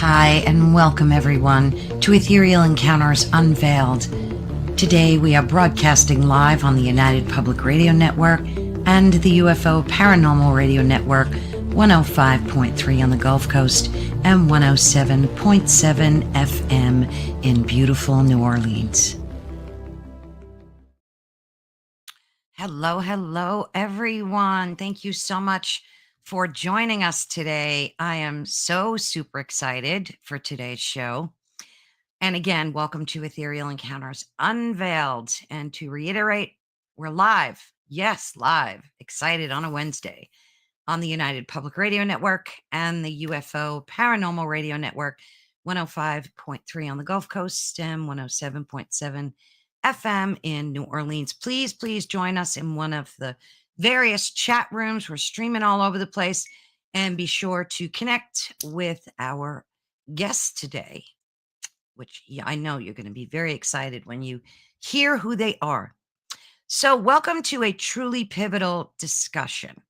Hi, and welcome everyone to Ethereal Encounters Unveiled. Today we are broadcasting live on the United Public Radio Network and the UFO Paranormal Radio Network, 105.3 on the Gulf Coast and 107.7 FM in beautiful New Orleans. Hello, everyone. Thank you so much for joining us today. I am so super excited for today's show. And again, welcome to Ethereal Encounters Unveiled. And to reiterate, we're live. Yes, live. Excited on a Wednesday on the United Public Radio Network and the UFO Paranormal Radio Network, 105.3 on the Gulf Coast and 107.7 FM in New Orleans. Please join us in one of the various chat rooms. We're streaming all over the place, and be sure to connect with our guests today, which I know you're going to be very excited when you hear who they are. So welcome to a truly pivotal discussion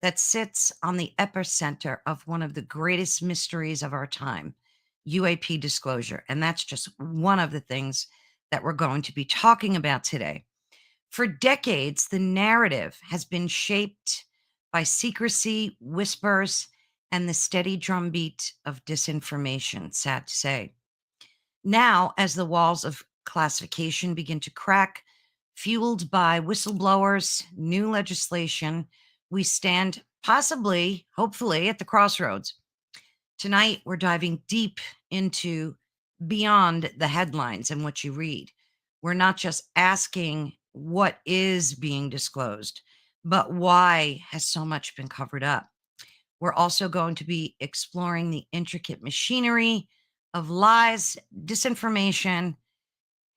that sits on the epicenter of one of the greatest mysteries of our time, UAP disclosure. And that's just one of the things that we're going to be talking about today. For decades, the narrative has been shaped by secrecy, whispers, and the steady drumbeat of disinformation, sad to say. Now, as the walls of classification begin to crack, fueled by whistleblowers, new legislation, we stand possibly, hopefully, at the crossroads. Tonight, we're diving deep into beyond the headlines and what you read. We're not just asking what is being disclosed, but why has so much been covered up. We're also going to be exploring the intricate machinery of lies, disinformation,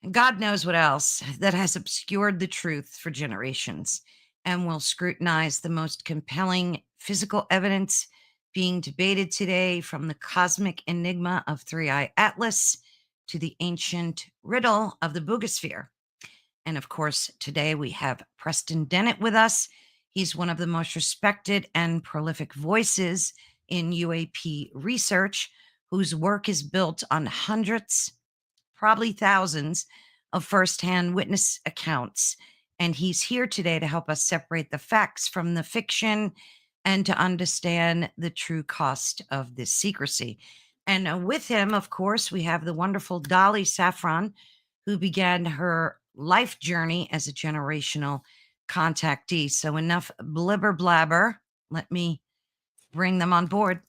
and God knows what else that has obscured the truth for generations. And we'll scrutinize the most compelling physical evidence being debated today, from the cosmic enigma of Three-Eye Atlas to the ancient riddle of the Buga. And of course, today we have Preston Dennett with us. He's one of the most respected and prolific voices in UAP research, whose work is built on hundreds, probably thousands, of firsthand witness accounts. And he's here today to help us separate the facts from the fiction and to understand the true cost of this secrecy. And with him, of course, we have the wonderful Dolly Safran, who began her life journey as a generational contactee. So enough blibber blabber. Let me bring them on board.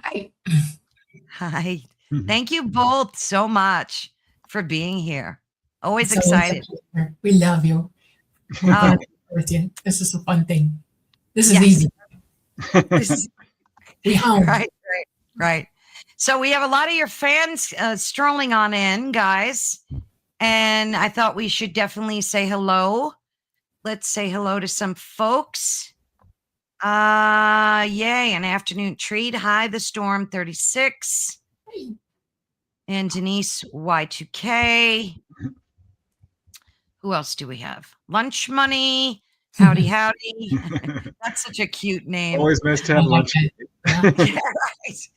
Hi. Hi. Thank you both so much for being here. Always So excited. we love you. Oh, This is a fun thing. This is yes. easy. This is We home. Right. So we have a lot of your fans strolling on in, guys. And I thought we should definitely say hello. Let's say hello to some folks. Yay, an afternoon treat. Hi, the Storm 36. And Denise Y2K. Who else do we have? Lunch Money. Howdy. That's such a cute name. Always nice to have lunch. Yeah, right.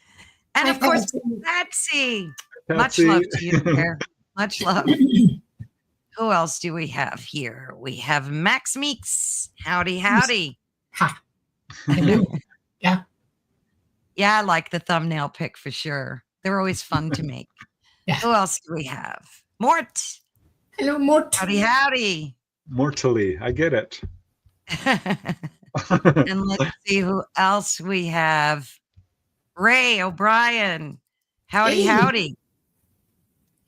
And of course, Patsy. Much love to you there. Much love. Who else do we have here? We have Max Meeks. Howdy. Ha. I do. Yeah. Yeah, I like the thumbnail pic for sure. They're always fun to make. Yeah. Who else do we have? Mort. Hello, Mort. Howdy. Mortally, I get it. And let's see who else we have. Ray O'Brien. Howdy.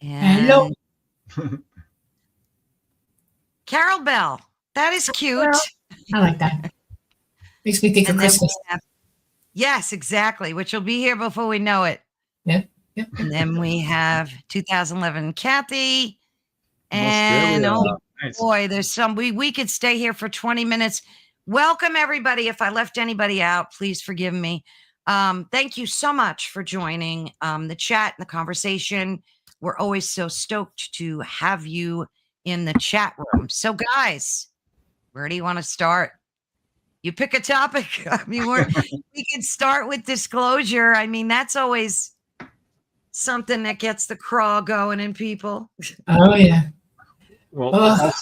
And Hello. Carol Bell. That is cute. I like that. Makes me think of Christmas. Yes, exactly. Which will be here before we know it. Yep. And then we have 2011 Kathy. And nice. Boy, there's some, we could stay here for 20 minutes. Welcome everybody. If I left anybody out, please forgive me. Thank you so much for joining the chat and the conversation. We're always so stoked to have you in the chat room. So guys, where do you want to start? You pick a topic. I mean, we can start with disclosure. I mean, that's always something that gets the crawl going in people. Oh, yeah. Well, Ugh.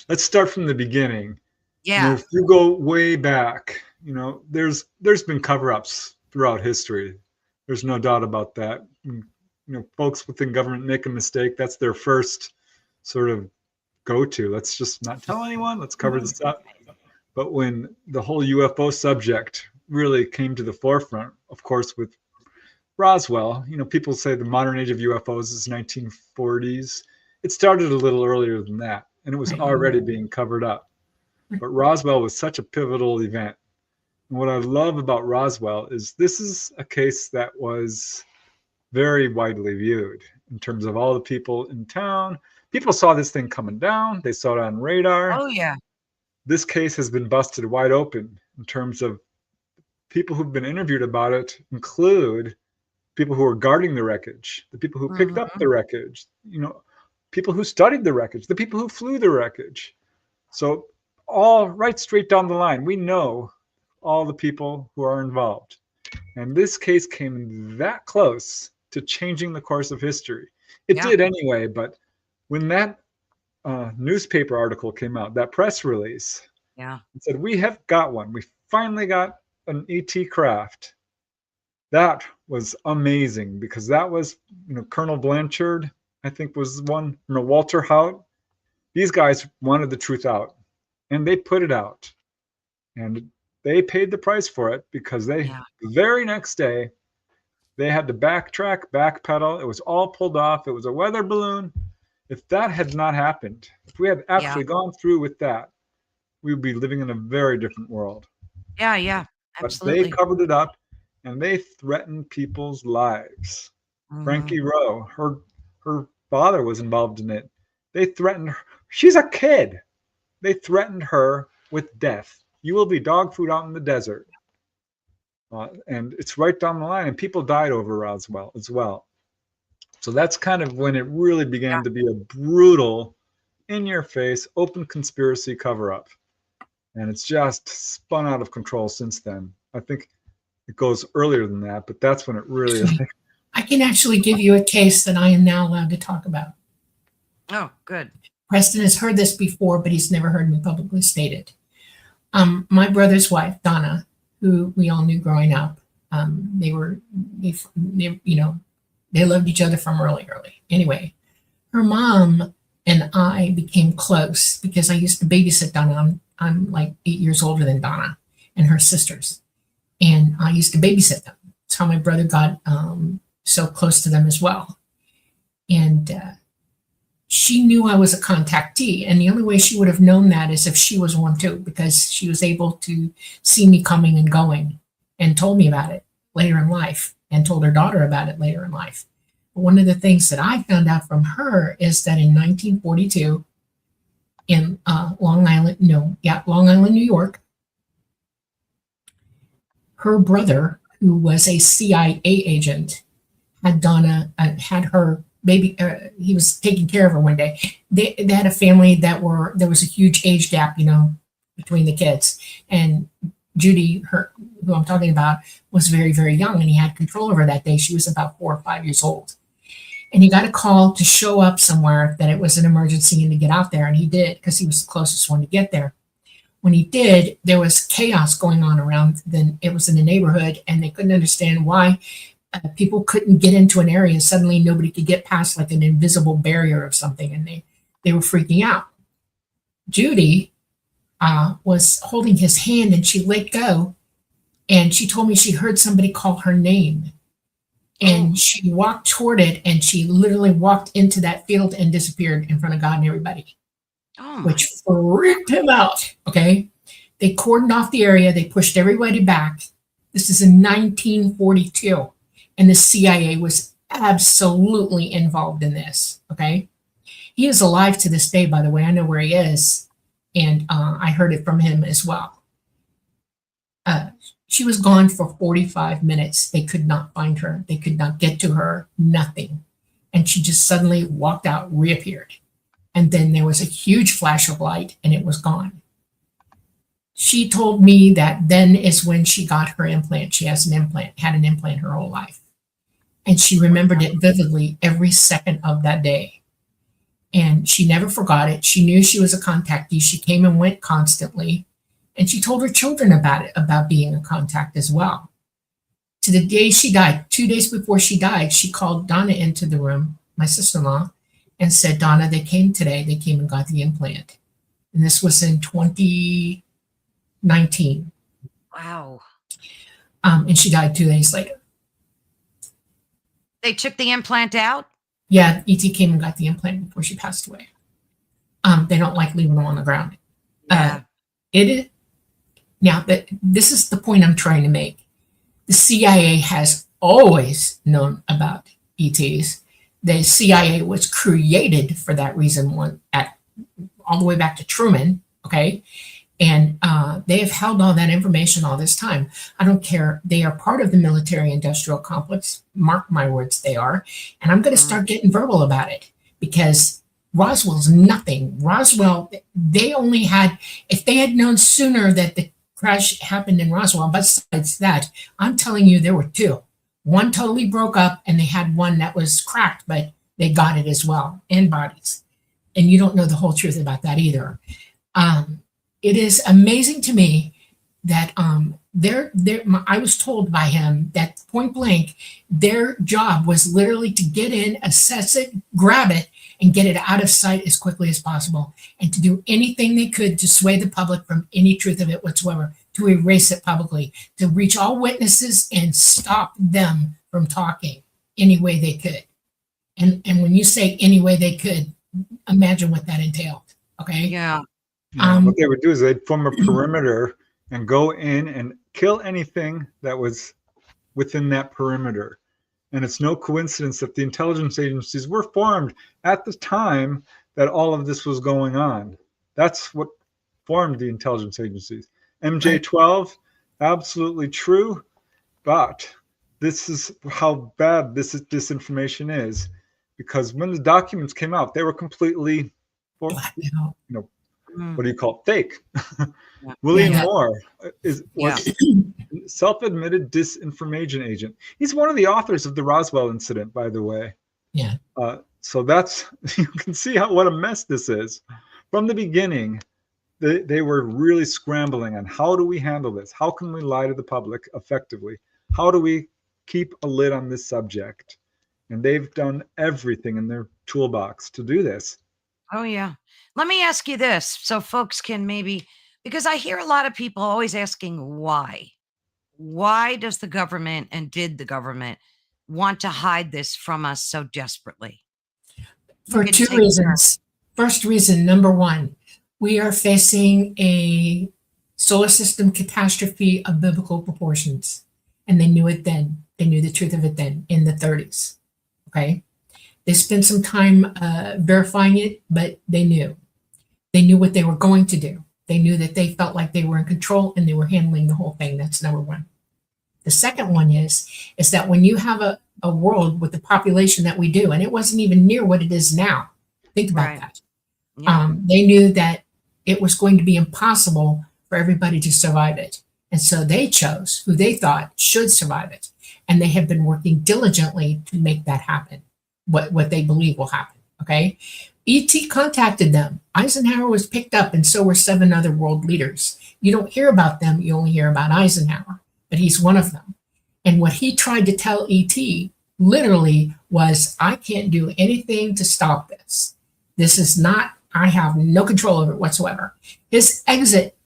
let's start from the beginning. Yeah. If you go way back, there's been cover-ups throughout history. There's no doubt about that. Folks within government make a mistake. That's their first sort of go-to. Let's just not tell anyone. Let's cover this up. But when the whole UFO subject really came to the forefront, of course, with Roswell, people say the modern age of UFOs is 1940s. It started a little earlier than that, and it was already being covered up. But Roswell was such a pivotal event. And what I love about Roswell is this is a case that was very widely viewed in terms of all the people in town. People saw this thing coming down. They saw it on radar. Oh, yeah. This case has been busted wide open in terms of people who've been interviewed about it include people who were guarding the wreckage, the people who picked up the wreckage, people who studied the wreckage, the people who flew the wreckage. So all right straight down the line, we know all the people who are involved. And this case came that close to changing the course of history. It did anyway, but when that newspaper article came out, that press release, it said, we have got one. We finally got an ET craft. That was amazing because that was, Colonel Blanchard, I think was one, Walter Haut. These guys wanted the truth out and they put it out and they paid the price for it because the very next day they had to backtrack, backpedal. It was all pulled off. It was a weather balloon. If that had not happened, if we had actually gone through with that, we would be living in a very different world. Yeah, absolutely. But they covered it up and they threatened people's lives. Frankie Rowe, her father was involved in it. They threatened her. She's a kid. They threatened her with death. You will be dog food out in the desert. And it's right down the line. And people died over Roswell as well. So that's kind of when it really began to be a brutal, in-your-face, open conspiracy cover-up. And it's just spun out of control since then. I think it goes earlier than that, but that's when it really is. I can actually give you a case that I am now allowed to talk about. Oh, good. Preston has heard this before, but he's never heard me publicly state it. My brother's wife, Donna, who we all knew growing up, they loved each other from early. Anyway, her mom and I became close because I used to babysit Donna. I'm like 8 years older than Donna and her sisters. And I used to babysit them. That's how my brother got so close to them as well. And she knew I was a contactee. And the only way she would have known that is if she was one too, because she was able to see me coming and going and told me about it later in life and told her daughter about it later in life. But one of the things that I found out from her is that in 1942 in Long Island, New York, her brother, who was a CIA agent, had Donna, had her baby, he was taking care of her one day. They had a family there was a huge age gap, between the kids. And Judy, who I'm talking about, was very, very young, and he had control over her that day. She was about 4 or 5 years old. And he got a call to show up somewhere, that it was an emergency and to get out there. And he did, because he was the closest one to get there. When he did, there was chaos going on around. Then it was in the neighborhood, and they couldn't understand why people couldn't get into an area. Suddenly nobody could get past like an invisible barrier or something, and they were freaking out. Judy was holding his hand, and she let go, and she told me she heard somebody call her name. And she walked toward it, and she literally walked into that field and disappeared in front of God and everybody, which freaked him out. Okay. They cordoned off the area. They pushed everybody back. This is in 1942. And the CIA was absolutely involved in this. Okay. He is alive to this day, by the way. I know where he is. And I heard it from him as well. She was gone for 45 minutes. They could not find her. They could not get to her, nothing. And she just suddenly walked out, reappeared. And then there was a huge flash of light, and it was gone. She told me that then is when she got her implant. She has an implant, had an implant her whole life. And she remembered it vividly every second of that day. And she never forgot it. She knew she was a contactee. She came and went constantly. And she told her children about it, about being a contact as well. To the day she died, 2 days before she died, she called Donna into the room, my sister-in-law, and said, Donna, they came today. They came and got the implant. And this was in 2019. Wow. And she died 2 days later. They took the implant out? Yeah, ET came and got the implant before she passed away. They don't like leaving them on the ground. Yeah. It is now that this is the point I'm trying to make. The CIA has always known about ETs. The CIA was created for that reason, all the way back to Truman. Okay, and they have held all that information all this time. I don't care. They are part of the military-industrial complex. Mark my words, they are. And I'm going to start getting verbal about it because Roswell's nothing. Roswell, they only had, if they had known sooner that the crash happened in Roswell, besides that, I'm telling you, there were two. One totally broke up and they had one that was cracked, but they got it as well, and bodies. And you don't know the whole truth about that either. It is amazing to me that I was told by him that point blank, their job was literally to get in, assess it, grab it, and get it out of sight as quickly as possible, and to do anything they could to sway the public from any truth of it whatsoever, to erase it publicly, to reach all witnesses and stop them from talking any way they could. And when you say any way they could, imagine what that entailed. Okay. Yeah. What they would do is they'd form a perimeter and go in and kill anything that was within that perimeter. And it's no coincidence that the intelligence agencies were formed at the time that all of this was going on. That's what formed the intelligence agencies. MJ-12, absolutely true, but this is how bad this disinformation is, because when the documents came out, they were completely, what do you call it? Fake. Yeah. William Moore was self-admitted disinformation agent. He's one of the authors of the Roswell incident, by the way. Yeah. So that's, you can see what a mess this is. From the beginning, they were really scrambling on how do we handle this? How can we lie to the public effectively? How do we keep a lid on this subject? And they've done everything in their toolbox to do this. Oh, yeah. Let me ask you this so folks can maybe, because I hear a lot of people always asking why. Why does the government and did the government want to hide this from us so desperately? For two reasons. First reason, number one, we are facing a solar system catastrophe of biblical proportions. And they knew it then. They knew the truth of it then in the 30s. Okay. They spent some time verifying it, but they knew. They knew what they were going to do. They knew that they felt like they were in control and they were handling the whole thing. That's number one. The second one is that when you have a world with the population that we do, and it wasn't even near what it is now. Think about that. Yeah. They knew that it was going to be impossible for everybody to survive it. And so they chose who they thought should survive it. And they have been working diligently to make that happen, what they believe will happen, okay? ET contacted them. Eisenhower was picked up, and so were 7 other world leaders. You don't hear about them, you only hear about Eisenhower, but he's one of them. And what he tried to tell ET literally was, I can't do anything to stop this. This is not, I have no control over it whatsoever. His exit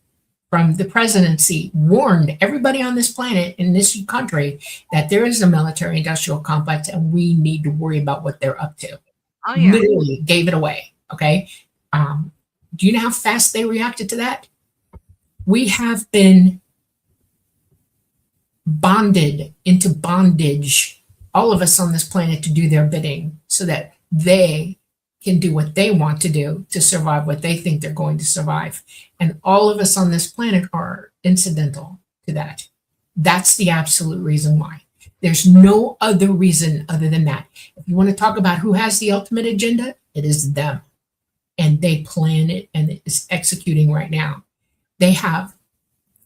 from the presidency warned everybody on this planet, in this country, that there is a military-industrial complex and we need to worry about what they're up to. Oh, yeah. Literally gave it away, okay? Do you know how fast they reacted to that? We have been bonded into bondage, all of us on this planet, to do their bidding so that they can do what they want to do to survive what they think they're going to survive. And all of us on this planet are incidental to that. That's the absolute reason why. There's no other reason other than that. If you want to talk about who has the ultimate agenda, it is them. And they plan it and it is executing right now. They have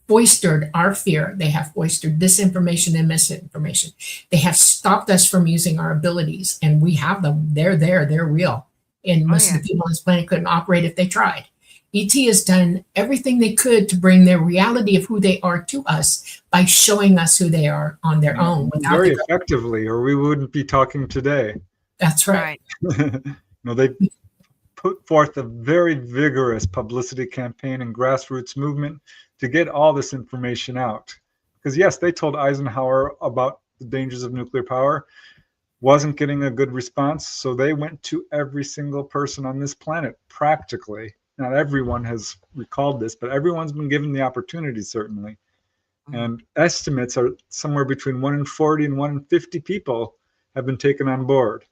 foisted our fear. They have foisted disinformation and misinformation. They have stopped us from using our abilities, and we have them. They're there. They're real. And Oh most yeah. of the people on this planet couldn't operate if they tried. ET has done everything they could to bring their reality of who they are to us by showing us who they are on their own without very the government. effectively, or we wouldn't be talking today. That's right. They put forth a very vigorous publicity campaign and grassroots movement to get all this information out. Because yes, they told Eisenhower about the dangers of nuclear power, wasn't getting a good response, so they went to every single person on this planet, practically. Not everyone has recalled this, but everyone's been given the opportunity, certainly. And estimates are somewhere between 1 in 40 and 1 in 50 people have been taken on board.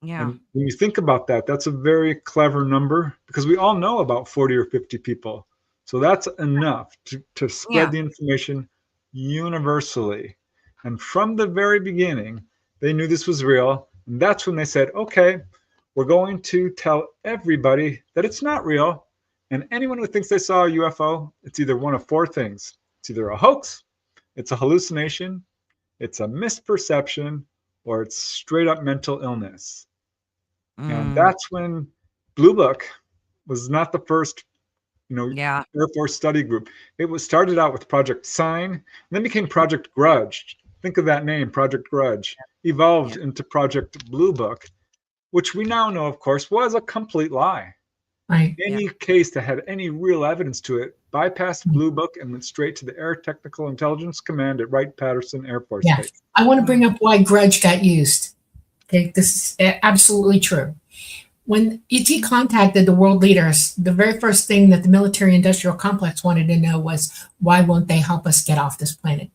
Yeah. And when you think about that, that's a very clever number, because we all know about 40 or 50 people. So that's enough to spread the information universally. And from the very beginning, they knew this was real. And that's when they said, okay, we're going to tell everybody that it's not real. And anyone who thinks they saw a UFO, it's either one of 4 things. It's either a hoax, it's a hallucination, it's a misperception, or it's straight up mental illness. And that's when Blue Book was not the first, Air Force study group. It was started out with Project Sign, and then became Project Grudge. Think of that name, Project Grudge. Evolved into Project Blue Book, which we now know, of course, was a complete lie. Right. Any case that had any real evidence to it bypassed Blue Book and went straight to the Air Technical Intelligence Command at Wright-Patterson Air Force Base. I want to bring up why grudge got used. Okay, this is absolutely true. When ET contacted the world leaders, the very first thing that the military-industrial complex wanted to know was, why won't they help us get off this planet?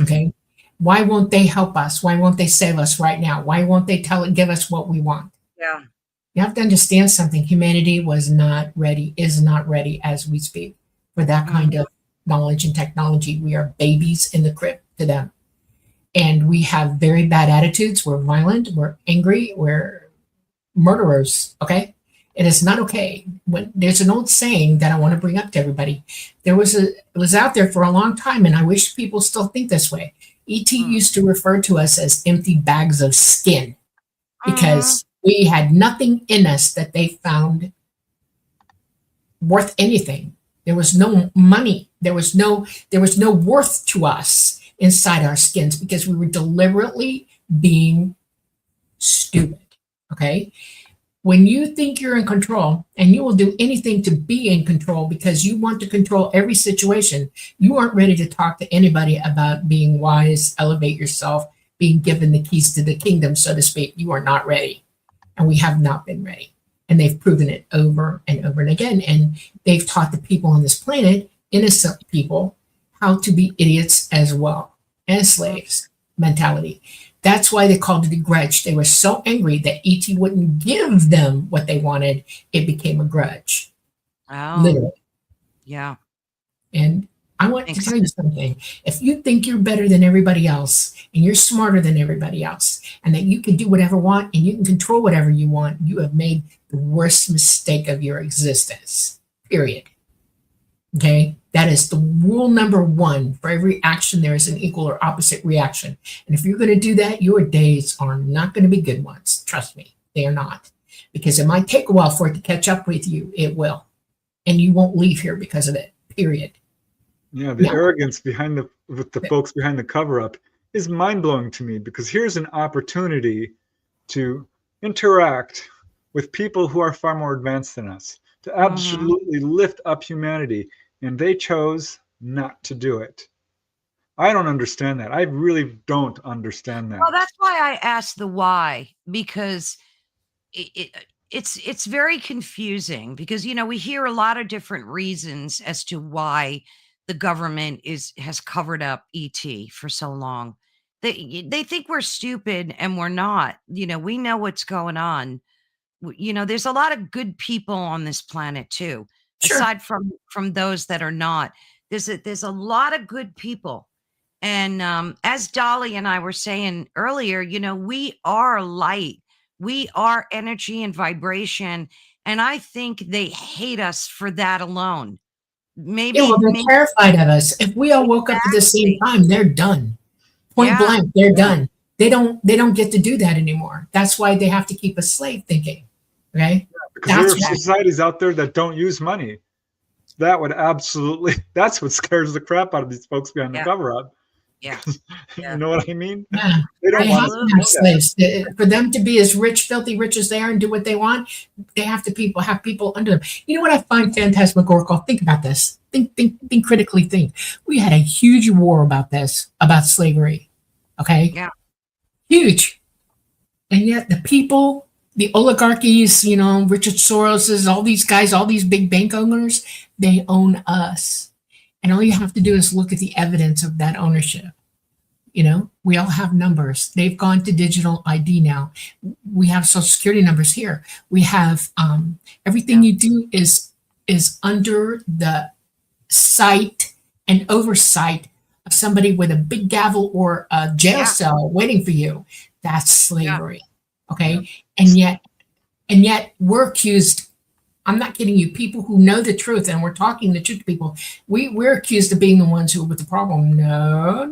Okay, why won't they help us? Why won't they save us right now? Why won't they give us what we want? Yeah. You have to understand something. Humanity was not ready, is not ready as we speak for that kind of knowledge and technology. We are babies in the crib to them. And we have very bad attitudes. We're violent. We're angry. We're murderers. Okay. It is not okay. When there's an old saying that I want to bring up to everybody. It was out there for a long time, and I wish people still think this way. ET used to refer to us as empty bags of skin because we had nothing in us that they found worth anything. There was no money. There was no worth to us inside our skins because we were deliberately being stupid. Okay. When you think you're in control, and you will do anything to be in control because you want to control every situation, you aren't ready to talk to anybody about being wise, elevate yourself, being given the keys to the kingdom, so to speak. You are not ready. And we have not been ready. And they've proven it over and over and again. And they've taught the people on this planet, innocent people, how to be idiots as well, and slaves mentality. That's why they called it a grudge. They were so angry that ET wouldn't give them what they wanted. It became a grudge. Oh, literally. Yeah. And I want to tell you something. If you think you're better than everybody else and you're smarter than everybody else and that you can do whatever you want and you can control whatever you want, you have made the worst mistake of your existence, period. Okay? That is the rule number 1. For every action, there is an equal or opposite reaction. And if you're going to do that, your days are not going to be good ones. Trust me, they are not. Because it might take a while for it to catch up with you. It will. And you won't leave here because of it, period. Yeah, the arrogance with the folks behind the cover-up is mind-blowing to me, because here's an opportunity to interact with people who are far more advanced than us, to absolutely lift up humanity, and they chose not to do it. I don't understand that. I really don't understand that. Well, that's why I asked the why, because it's very confusing, because we hear a lot of different reasons as to why the government has covered up ET for so long. They think we're stupid, and we're not. We know what's going on. There's a lot of good people on this planet too, Sure. aside from those that are not. There's a lot of good people. And as Dolly and I were saying earlier, we are light. We are energy and vibration. And I think they hate us for that alone. maybe, Yeah, well, they're maybe terrified of us. If we all woke up at the same time, they're done. Point Yeah. blank, they're done. They don't get to do that anymore. That's why they have to keep us slave thinking. Okay? Because there are That's why. societies out there that don't use money. That would absolutely, that's what scares the crap out of these folks behind the Yeah. cover up. Yeah. You know what I mean? Yeah. They don't They want have us to to have know that. slaves. For them to be as rich, filthy rich as they are and do what they want, they have to have people under them. You know what I find phantasmagorical? Think about this. Think critically. Think. We had a huge war about this, about slavery. Okay? Yeah. Huge. And yet the people, the oligarchies, Richard Soros's, all these guys, all these big bank owners, they own us. And all you have to do is look at the evidence of that ownership. We all have numbers. They've gone to digital ID now. We have social security numbers here. We have everything you do is under the sight and oversight of somebody with a big gavel or a jail cell waiting for you. That's slavery. Okay. Yeah. And yet we're accused. I'm not kidding you. People who know the truth, and we're talking the truth to people, we're accused of being the ones who are with the problem. No.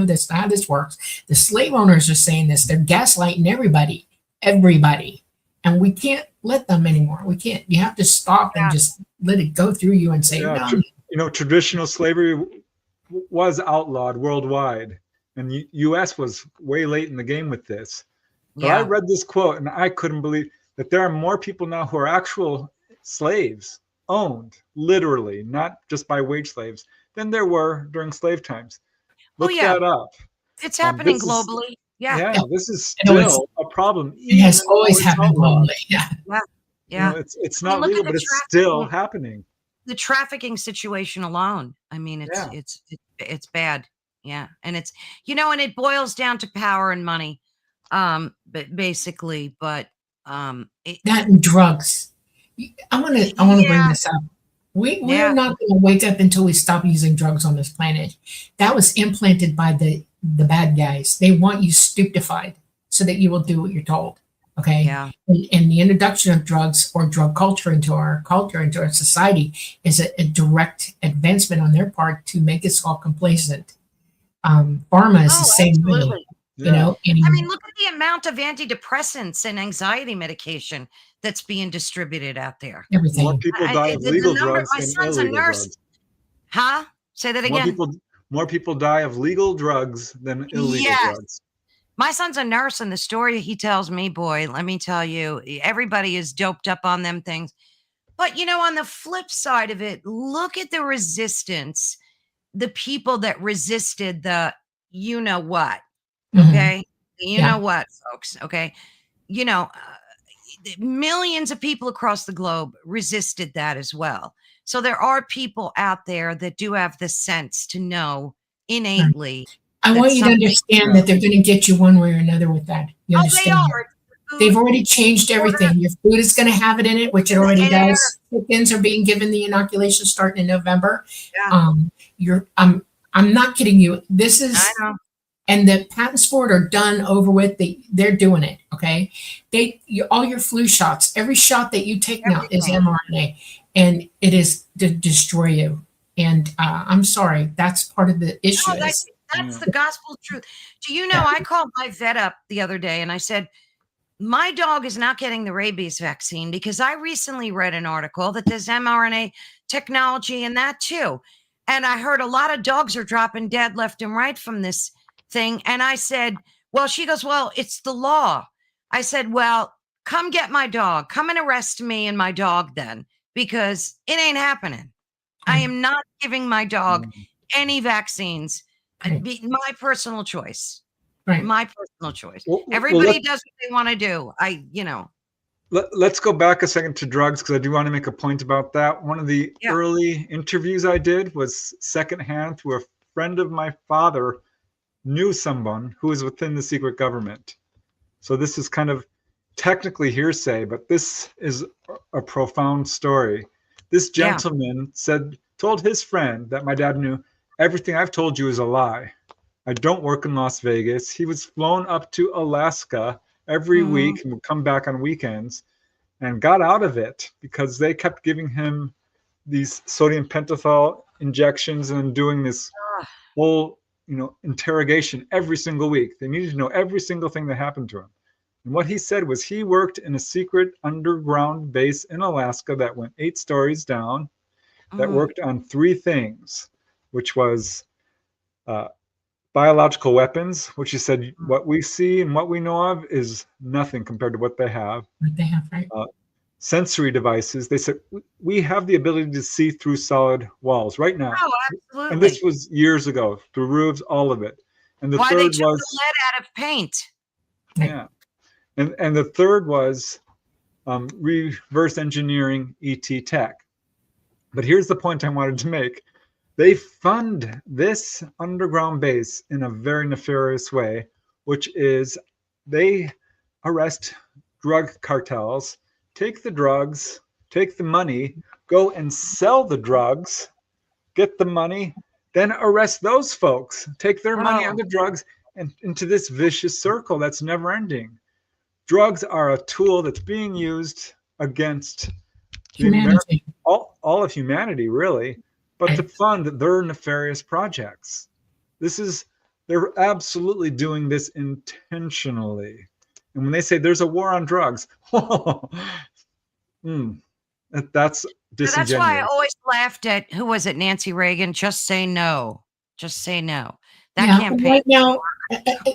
That's not how this works. The slave owners are saying this. They're gaslighting everybody. And we can't let them anymore. We can't. You have to stop and just let it go through you and say, no. Traditional slavery was outlawed worldwide, and the U.S. was way late in the game with this. But I read this quote, and I couldn't believe that there are more people now who are actual slaves, owned, literally, not just by wage slaves, than there were during slave times. Look that up. It's happening globally. This is still a problem. It has always happened globally. Yeah. It's not legal, but it's still happening. The trafficking situation alone. I mean, it's bad. Yeah. And it's, and it boils down to power and money. But basically, that and drugs. I want to bring this up. We're not going to wake up until we stop using drugs on this planet. That was implanted by the bad guys. They want you stupefied so that you will do what you're told. Okay. Yeah. And the introduction of drugs or drug culture into our society is a direct advancement on their part to make us all complacent. Pharma is the same way. I mean, look at the amount of antidepressants and anxiety medication that's being distributed out there. Everything. More people die of legal drugs than illegal drugs. Huh? Say that again. More people die of legal drugs than illegal drugs. My son's a nurse, and the story he tells me, boy, let me tell you, everybody is doped up on them things. But, on the flip side of it, look at the resistance, the people that resisted the what. Okay. Know what, folks. Okay. Millions of people across the globe resisted that as well. So there are people out there that do have the sense to know innately. I want you to understand that they're going to get you one way or another with that. You understand? They are. They've already changed everything. Your food is going to have it in it, which it already does. Chickens are being given the inoculation starting in November. Yeah. I'm not kidding you. This is, I know. And the patents for it are done, over with. They're doing it. Okay. All your flu shots, every shot that you take now is mRNA, and it is to destroy you. And I'm sorry, that's part of the issue. No, that's the gospel truth. Do you know, I called my vet up the other day and I said, my dog is not getting the rabies vaccine because I recently read an article that there's mRNA technology in that too. And I heard a lot of dogs are dropping dead left and right from this thing. And I said, well, she goes, well, it's the law. I said, well, come get my dog. Come and arrest me and my dog then, because it ain't happening. I am not giving my dog any vaccines. My personal choice. Right. My personal choice. Everybody does what they want to do. Let's go back a second to drugs, because I do want to make a point about that. One of the early interviews I did was secondhand through a friend of my father knew someone who was within the secret government. So this is kind of technically hearsay, but this is a profound story. This gentleman told his friend that my dad knew, everything I've told you is a lie. I don't work in Las Vegas. He was flown up to Alaska every week and would come back on weekends, and got out of it because they kept giving him these sodium pentothal injections and doing this whole, interrogation every single week. They needed to know every single thing that happened to him. And what he said was he worked in a secret underground base in Alaska that went 8 stories down, that worked on 3 things, which was biological weapons, which he said what we see and what we know of is nothing compared to what they have. What they have, right? Sensory devices. They said we have the ability to see through solid walls right now. Oh, absolutely. And this was years ago. Through roofs, all of it. And the Why third they took was the lead out of paint. yeah, and the third was reverse engineering ET tech. But here's the point I wanted to make. They fund this underground base in a very nefarious way, which is they arrest drug cartels, take the drugs, take the money, go and sell the drugs, get the money, then arrest those folks, take their money on the drugs, and into this vicious circle that's never ending. Drugs are a tool that's being used against Humanity. all of humanity, really, but to fund their nefarious projects. They're absolutely doing this intentionally. And when they say there's a war on drugs, that's disingenuous. That's why I always laughed at, who was it, Nancy Reagan? Just say no. Just say no. That campaign. Right now,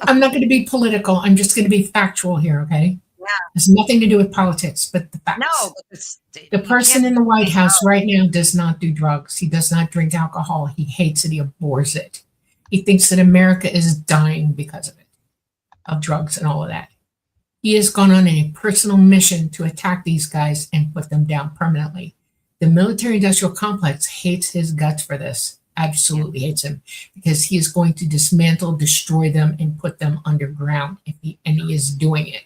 I'm not going to be political. I'm just going to be factual here, okay? Yeah. It's nothing to do with politics, but the facts. No, the person in the White House right now does not do drugs. He does not drink alcohol. He hates it. He abhors it. He thinks that America is dying because of it, of drugs and all of that. He has gone on a personal mission to attack these guys and put them down permanently. The military-industrial complex hates his guts for this. Absolutely hates him, because he is going to dismantle, destroy them, and put them underground. And he is doing it.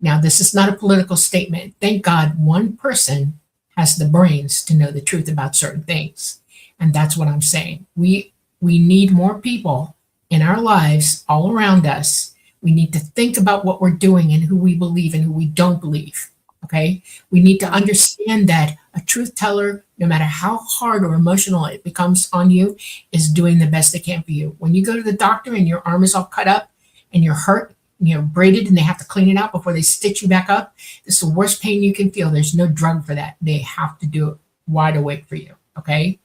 Now, this is not a political statement. Thank God one person has the brains to know the truth about certain things. And that's what I'm saying. We need more people in our lives all around us. We need to think about what we're doing and who we believe and who we don't believe. Okay? We need to understand that a truth teller, no matter how hard or emotional it becomes on you, is doing the best they can for you. When you go to the doctor and your arm is all cut up and you're hurt, and you're braided and they have to clean it out before they stitch you back up, it's the worst pain you can feel. There's no drug for that. They have to do it wide awake for you. Okay?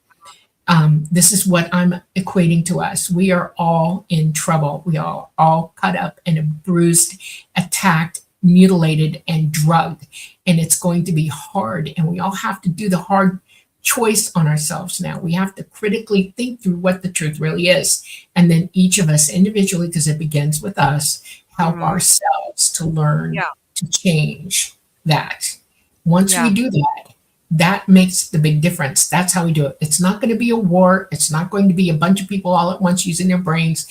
This is what I'm equating to us. We are all in trouble. We are all cut up and bruised, attacked, mutilated, and drugged. And it's going to be hard. And we all have to do the hard choice on ourselves now. We have to critically think through what the truth really is. And then each of us individually, because it begins with us, help ourselves to learn to change that. Once we do that, that makes the big difference. That's how we do it. It's not going to be a war. It's not going to be a bunch of people all at once using their brains.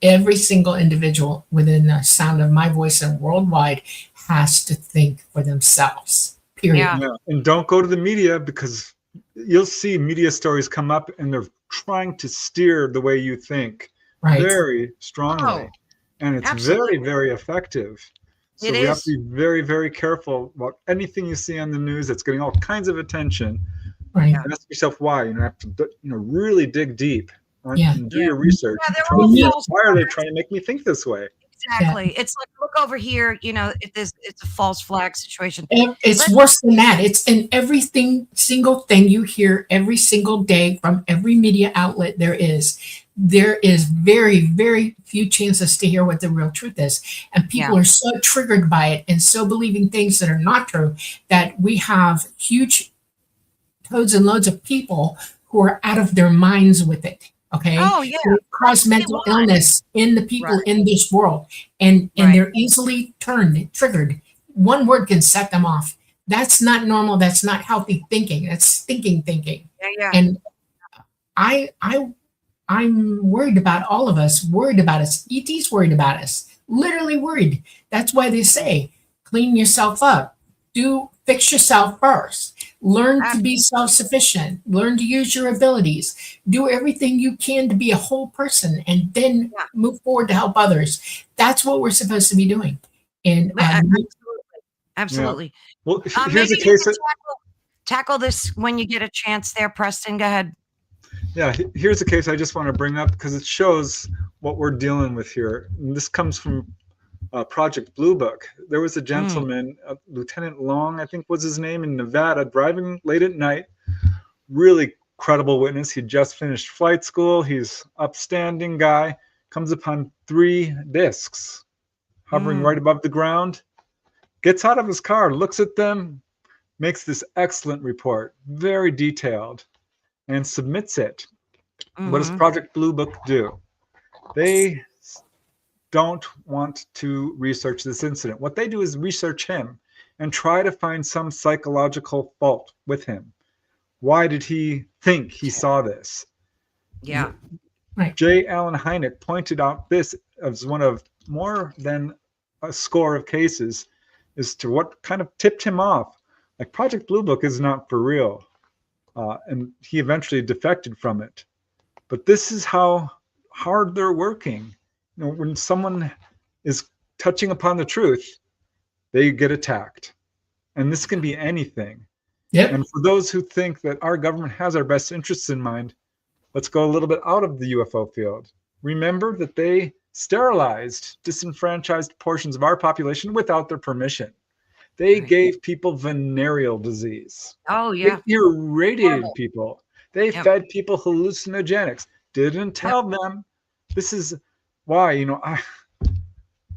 Every single individual within the sound of my voice and worldwide has to think for themselves, period. Yeah. And don't go to the media, because you'll see media stories come up and they're trying to steer the way you think very strongly. And it's very, very effective. So we have to be very, very careful about anything you see on the news that's getting all kinds of attention. Right. And ask yourself why. You have to really dig deep and do your research. Why are they trying to make me think this way? Exactly. It's like, look over here, it's a false flag situation. And it's worse than that. It's in everything, single thing you hear every single day from every media outlet there is very, very few chances to hear what the real truth is. And people are so triggered by it and so believing things that are not true that we have huge loads and loads of people who are out of their minds with it. Okay. Oh, yeah. So it causes mental illness in the people in this world. And they're easily triggered. One word can set them off. That's not normal. That's not healthy thinking. That's stinking thinking. And I'm worried about all of us, worried about us. ET's worried about us, literally worried. That's why they say, clean yourself up. Fix yourself first. Learn to be self-sufficient. Learn to use your abilities. Do everything you can to be a whole person, and then move forward to help others. That's what we're supposed to be doing. And absolutely. Well, here's a case. tackle this when you get a chance there, Preston. Go ahead. Yeah, here's a case I just want to bring up because it shows what we're dealing with here. And this comes from Project Blue Book. There was a gentleman, Lieutenant Long, I think was his name, in Nevada, driving late at night. Really credible witness. He just finished flight school. He's upstanding guy. Comes upon 3 discs hovering right above the ground. Gets out of his car, looks at them, makes this excellent report, very detailed, and submits it. What does Project Blue Book do? They don't want to research this incident. What they do is research him and try to find some psychological fault with him. Why did he think he saw this? Yeah. Right. J. Allen Hynek pointed out this as one of more than a score of cases as to what kind of tipped him off. Like, Project Blue Book is not for real. And he eventually defected from it. But this is how hard they're working. You know, when someone is touching upon the truth, they get attacked. And this can be anything. Yep. And for those who think that our government has our best interests in mind, let's go a little bit out of the UFO field. Remember that they sterilized disenfranchised portions of our population without their permission. They gave people venereal disease. Oh, yeah. They irradiated people. They fed people hallucinogenics. Didn't tell them. This is why, you know,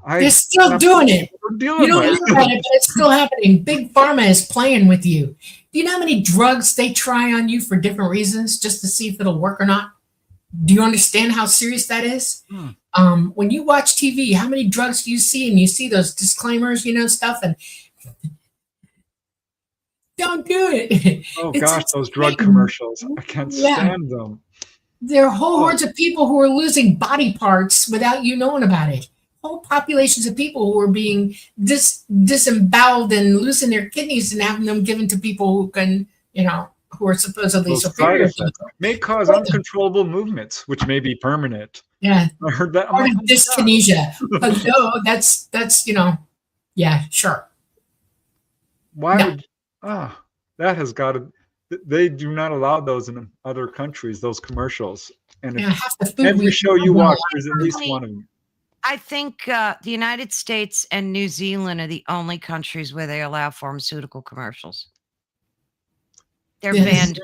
they're still doing it. You don't hear about it, but it's still happening. Big Pharma is playing with you. Do you know how many drugs they try on you for different reasons just to see if it'll work or not? Do you understand how serious that is? When you watch TV, how many drugs do you see? And you see those disclaimers, you know, stuff, and don't do it. Oh gosh, those drug commercials. I can't stand them. There are whole hordes of people who are losing body parts without you knowing about it. Whole populations of people who are being disemboweled and losing their kidneys and having them given to people who can, you know, who are supposedly superior. May cause uncontrollable movements, which may be permanent. Yeah, I heard that. Or dyskinesia. But no, that's you know, yeah, sure. Why would that has got to? They do not allow those in other countries. Those commercials, and every show you watch, there's at least one of them. I think the United States and New Zealand are the only countries where they allow pharmaceutical commercials. They're banned.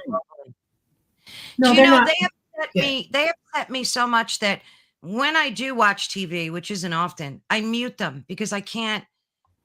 No, you know, not. they upset me. They upset me so much that when I do watch TV, which isn't often, I mute them because I can't.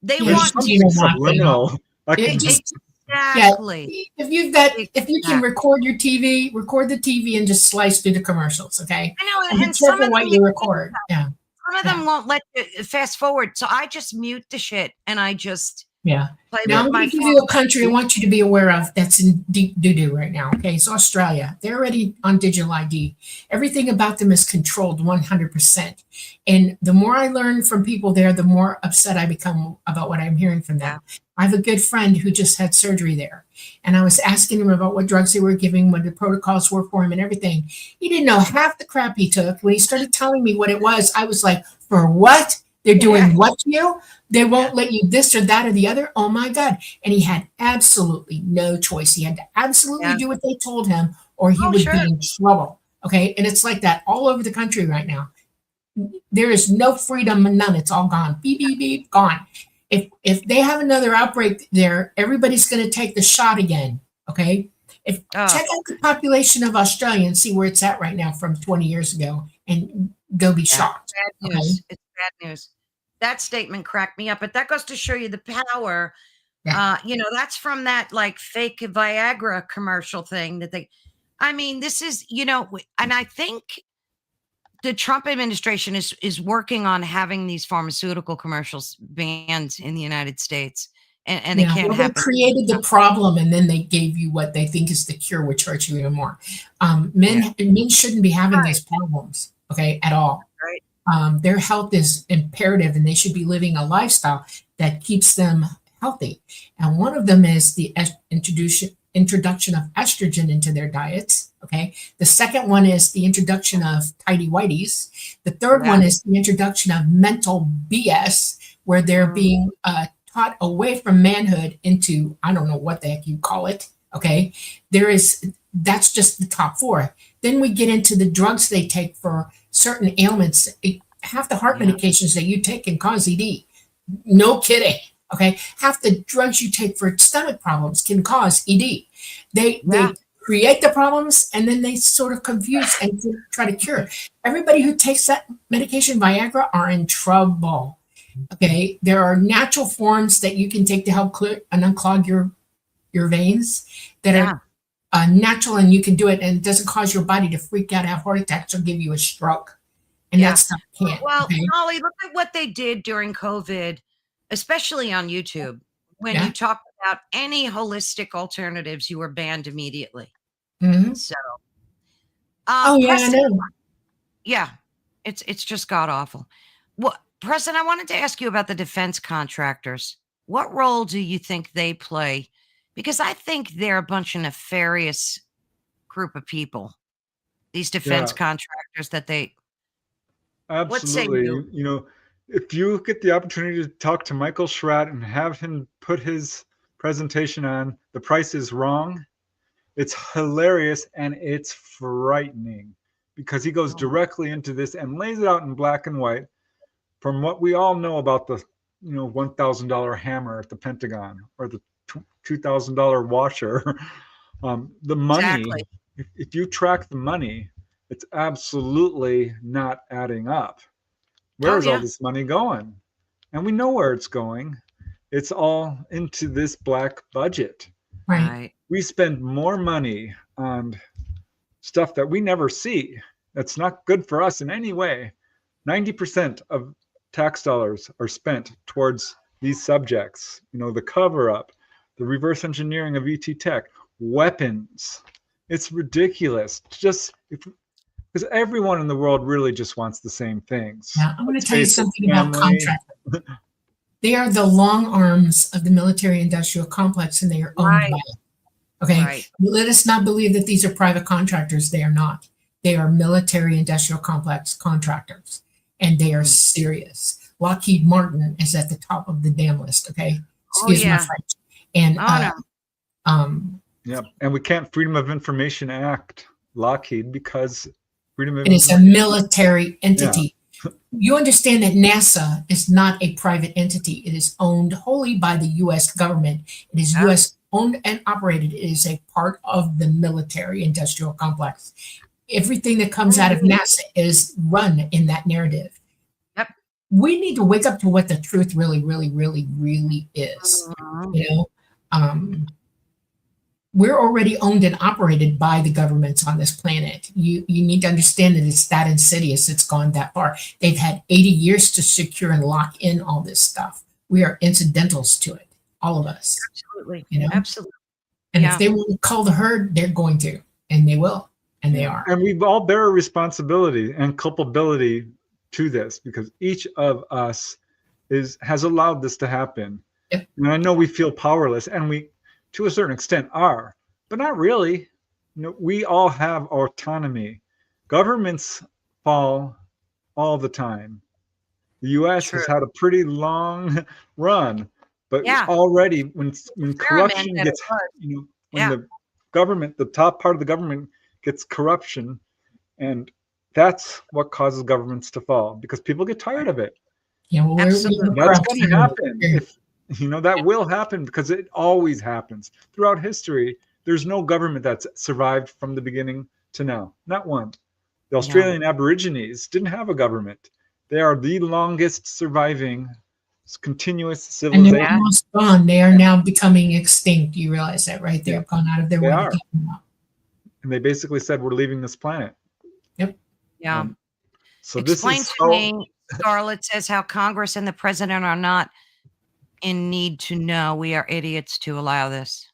They want subliminal. Exactly. If you can record your TV, record the TV and just slice through the commercials. Okay. I know, and be careful what you record. Yeah. Some of them won't let you fast forward, so I just mute the shit and I just play now with I'm my going to give you a country I want you to be aware of that's in deep doo-doo right now. Okay, it's Australia. They're already on digital ID. Everything about them is controlled 100%. And the more I learn from people there, the more upset I become about what I'm hearing from them. I have a good friend who just had surgery there. And I was asking him about what drugs they were giving, what the protocols were for him and everything. He didn't know half the crap he took. When he started telling me what it was, I was like, for what? They're doing what to you? They won't let you this or that or the other? Oh my God. And he had absolutely no choice. He had to absolutely do what they told him or he would be in trouble. Okay. And it's like that all over the country right now. There is no freedom, none. It's all gone. Beep, beep, beep, gone. If they have another outbreak there, everybody's going to take the shot again. Okay. Check out the population of Australia and see where it's at right now from 20 years ago and go be shocked. Bad news. It's bad news. That statement cracked me up, but that goes to show you the power. You know, that's from that like fake Viagra commercial thing that I mean, this is, you know, and I think the Trump administration is working on having these pharmaceutical commercials banned in the United States. And it can't happen. They created the problem and then they gave you what they think is the cure, which hurts you even more. Men shouldn't be having these problems, okay, at all. Right. Their health is imperative and they should be living a lifestyle that keeps them healthy. And one of them is the introduction of estrogen into their diets. Okay. The second one is the introduction of tidy whities. The third one is the introduction of mental BS, where they're being taught away from manhood into, I don't know what the heck you call it. Okay, that's just the top four. Then we get into the drugs they take for certain ailments. Half the heart Yeah. medications that you take can cause ED. No kidding. Okay, half the drugs you take for stomach problems can cause ED. They create the problems and then they sort of confuse and try to cure. Everybody who takes that medication, Viagra, are in trouble. Okay, there are natural forms that you can take to help clear and unclog your veins that are natural, and you can do it, and it doesn't cause your body to freak out, have heart attacks, or give you a stroke. And that stuff can't. Well, Okay? Dolly, look at what they did during COVID, especially on YouTube. When you talked about any holistic alternatives, you were banned immediately. Mm-hmm. So, I know. Yeah, it's just god awful. Well, Preston, I wanted to ask you about the defense contractors. What role do you think they play? Because I think they're a bunch of nefarious group of people. These defense contractors that they. Absolutely. What say you? You know, if you get the opportunity to talk to Michael Schratt and have him put his presentation on The Price is Wrong, it's hilarious and it's frightening because he goes directly into this and lays it out in black and white from what we all know about the $1,000 hammer at the Pentagon or the $2,000 washer. The money, Exactly. if you track the money, it's absolutely not adding up. Where is all this money going? And we know where it's going. It's all into this black budget. Right. We spend more money on stuff that we never see. That's not good for us in any way. 90% of tax dollars are spent towards these subjects. You know, the cover up, the reverse engineering of ET tech, weapons. It's ridiculous. Because everyone in the world really just wants the same things. Now, I'm going to tell you something about contractors. They are the long arms of the military-industrial complex, and they are owned by it. Okay? Right. Let us not believe that these are private contractors. They are not. They are military-industrial complex contractors, and they are serious. Lockheed Martin is at the top of the damn list, okay? Excuse my French. And, and we can't Freedom of Information Act Lockheed because it is a military entity. Yeah. You understand that NASA is not a private entity. It is owned wholly by the U.S. government. It is U.S. owned and operated. It is a part of the military industrial complex. Everything that comes out of NASA is run in that narrative. Yep. We need to wake up to what the truth really, really, really, really is. You know, we're already owned and operated by the governments on this planet. You need to understand that it's that insidious. It's gone that far. They've had 80 years to secure and lock in all this stuff. We are incidentals to it, all of us. Absolutely. You know? Absolutely. And if they want to call the herd, they're going to, and they will, and they are. And we all bear a responsibility and culpability to this because each of us has allowed this to happen. Yep. And I know we feel powerless, and we, to a certain extent, are, but not really. You know, we all have autonomy. Governments fall all the time. The U.S. has had a pretty long run, but already when corruption gets, when the government, the top part of the government gets corruption, and that's what causes governments to fall because people get tired of it. Yeah, well, that's going to happen. That will happen because it always happens throughout history. There's no government that's survived from the beginning to now. Not one. The Australian Aborigines didn't have a government. They are the longest surviving continuous civilization. And they're almost gone. They are now becoming extinct. You realize that, right? They've gone out of their way to keep them out. And they basically said, we're leaving this planet. Yep. Yeah. So Explain this is to me, Scarlett says, how Congress and the president are not in need to know. We are idiots to allow this.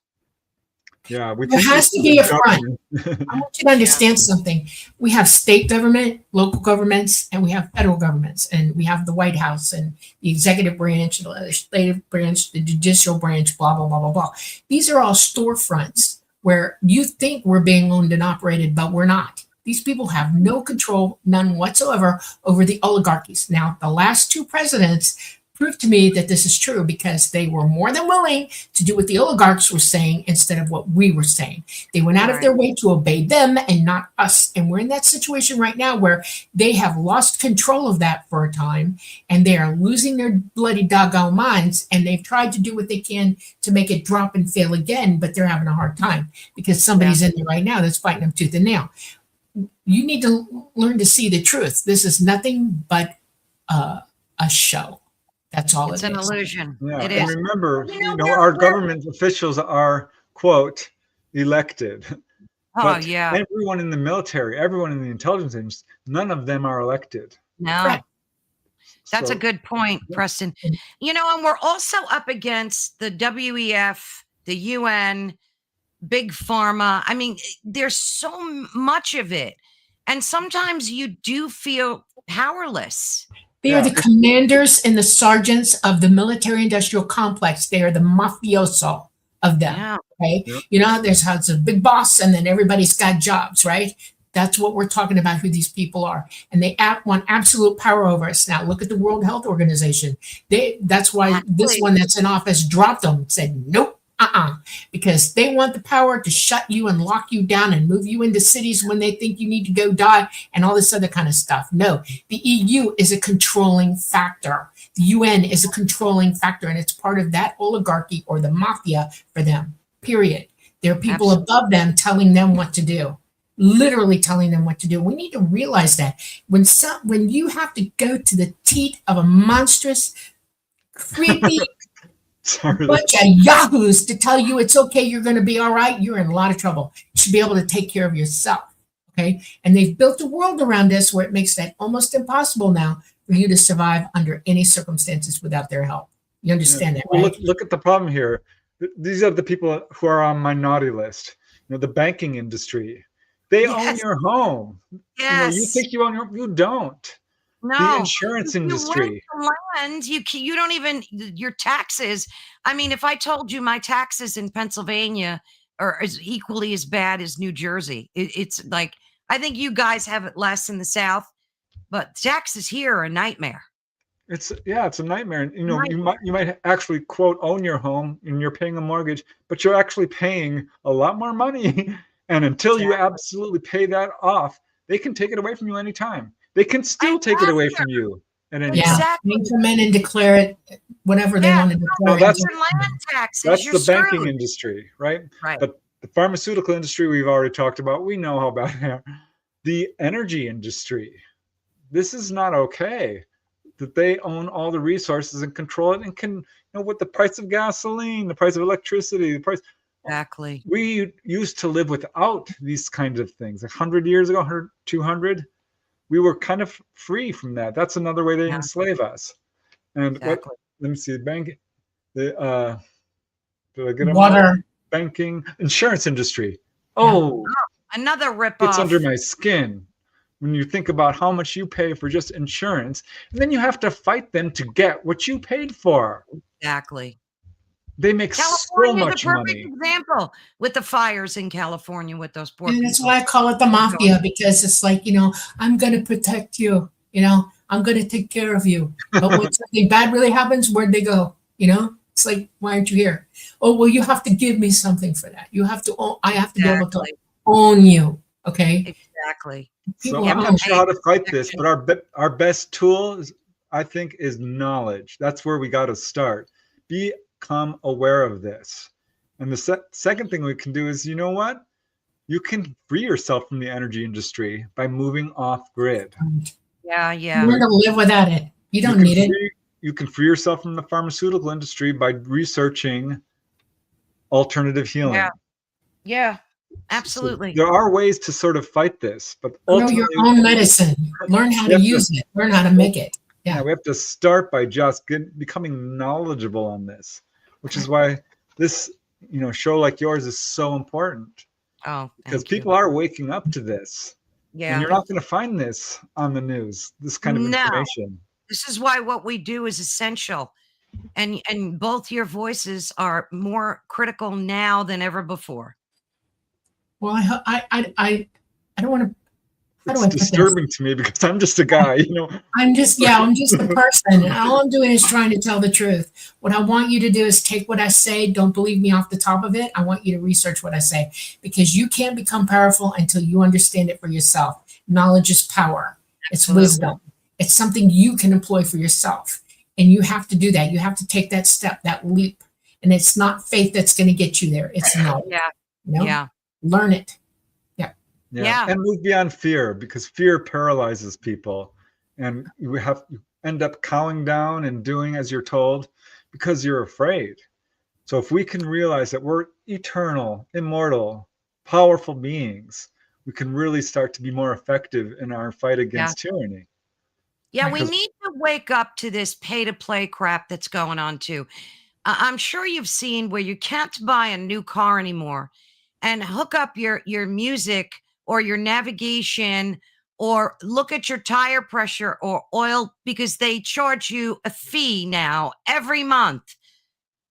Yeah, there has to be a front. I want you to understand something. We have state government, local governments, and we have federal governments, and we have the White House and the executive branch, the legislative branch, the judicial branch, blah, blah, blah, blah, blah. These are all storefronts where you think we're being owned and operated, but we're not. These people have no control, none whatsoever, over the oligarchies. Now, the last two presidents prove to me that this is true, because they were more than willing to do what the oligarchs were saying instead of what we were saying. They went out of their way to obey them and not us. And we're in that situation right now where they have lost control of that for a time, and they are losing their bloody doggone minds. And they've tried to do what they can to make it drop and fail again, but they're having a hard time because somebody's in there right now that's fighting them tooth and nail. You need to learn to see the truth. This is nothing but a show. That's all it's it an is. illusion. Yeah, It and is. remember, our government officials are, quote, elected. Oh, But yeah. everyone in the military, everyone in the intelligence agency, none of them are elected. No. Correct. That's a So, good point, Preston. And we're also up against the WEF, the UN, big pharma. I mean, there's so much of it. And sometimes you do feel powerless. They are the commanders and the sergeants of the military industrial complex. They are the mafioso of them. Yeah. Okay. Yep. There's how it's a big boss and then everybody's got jobs, right? That's what we're talking about, who these people are. And they want absolute power over us. Now look at the World Health Organization. That's why this one that's in office dropped them, said, nope, because they want the power to shut you and lock you down and move you into cities when they think you need to go die and all this other kind of stuff. No, the EU is a controlling factor. The UN is a controlling factor, and it's part of that oligarchy or the mafia for them, period. There are people above them telling them what to do, literally telling them what to do. We need to realize that when you have to go to the teat of a monstrous, creepy bunch of yahoos to tell you it's okay, you're going to be all right, you're in a lot of trouble. You should be able to take care of yourself. Okay. And they've built a world around us where it makes that almost impossible now for you to survive under any circumstances without their help. You understand that, right? Well, look at the problem here. These are the people who are on minority list. The banking industry. They own your home. Yes. You think you own you don't. No. The insurance industry. You rent the land, you don't even, your taxes. I mean, if I told you my taxes in Pennsylvania are equally as bad as New Jersey, it's like, I think you guys have it less in the South, but taxes here are a nightmare. It's a nightmare. And you might actually, quote, own your home and you're paying a mortgage, but you're actually paying a lot more money. And until you absolutely pay that off, they can take it away from you anytime. They can still take it away from you at any time. They can come in and declare it whatever they want to declare. That's land taxes. That's You're the banking screwed. Industry, right? Right. But the pharmaceutical industry we've already talked about. We know how bad they are. The energy industry. This is not okay. That they own all the resources and control it and can what the price of gasoline, the price of electricity, the price. Exactly. We used to live without these kinds of things. 100 years ago, 100, 200, we were kind of free from that. That's another way they enslave us. And let me see, banking, did I get them water, all? Banking, insurance industry. Oh, another ripoff. It's under my skin. When you think about how much you pay for just insurance, and then you have to fight them to get what you paid for. Exactly. They make so much money. Example with the fires in California with those poor people. That's why I call it the mafia, because it's like, I'm going to protect you. I'm going to take care of you. But when something bad really happens, where'd they go? It's like, why aren't you here? Oh, well, you have to give me something for that. I have to be able to own you. Okay. Exactly. So I'm not sure how to fight this, but our best tool, I think, is knowledge. That's where we got to start. Become aware of this. And the second thing we can do is, you know what? You can free yourself from the energy industry by moving off grid. Yeah. Learn to live without it. You don't need it. You can free yourself from the pharmaceutical industry by researching alternative healing. Yeah. Absolutely. So there are ways to sort of fight this, but ultimately, your own medicine. Learn how to use it. Learn how to make it. Yeah, we have to start by just becoming knowledgeable on this, which is why this show like yours is so important. Oh, because people are waking up to this. Yeah, and you're not going to find this on the news. This kind of information. This is why what we do is essential, and both your voices are more critical now than ever before. Well, I don't want to how do it's I put this? disturbing to me because I'm just a guy, I'm just a person. And all I'm doing is trying to tell the truth. What I want you to do is take what I say. Don't believe me off the top of it. I want you to research what I say because you can't become powerful until you understand it for yourself. Knowledge is power. It's Absolutely. wisdom. It's something you can employ for yourself. And you have to do that. You have to take that step, that leap. And it's not faith that's going to get you there. It's knowledge. Yeah. You know? Yeah. Learn it. Yeah. And move beyond fear, because fear paralyzes people, and you end up cowing down and doing as you're told because you're afraid. So if we can realize that we're eternal, immortal, powerful beings, we can really start to be more effective in our fight against tyranny. Yeah, we Because- need to wake up to this pay to play crap that's going on too. I'm sure you've seen where you can't buy a new car anymore and hook up your music or your navigation or look at your tire pressure or oil because they charge you a fee now every month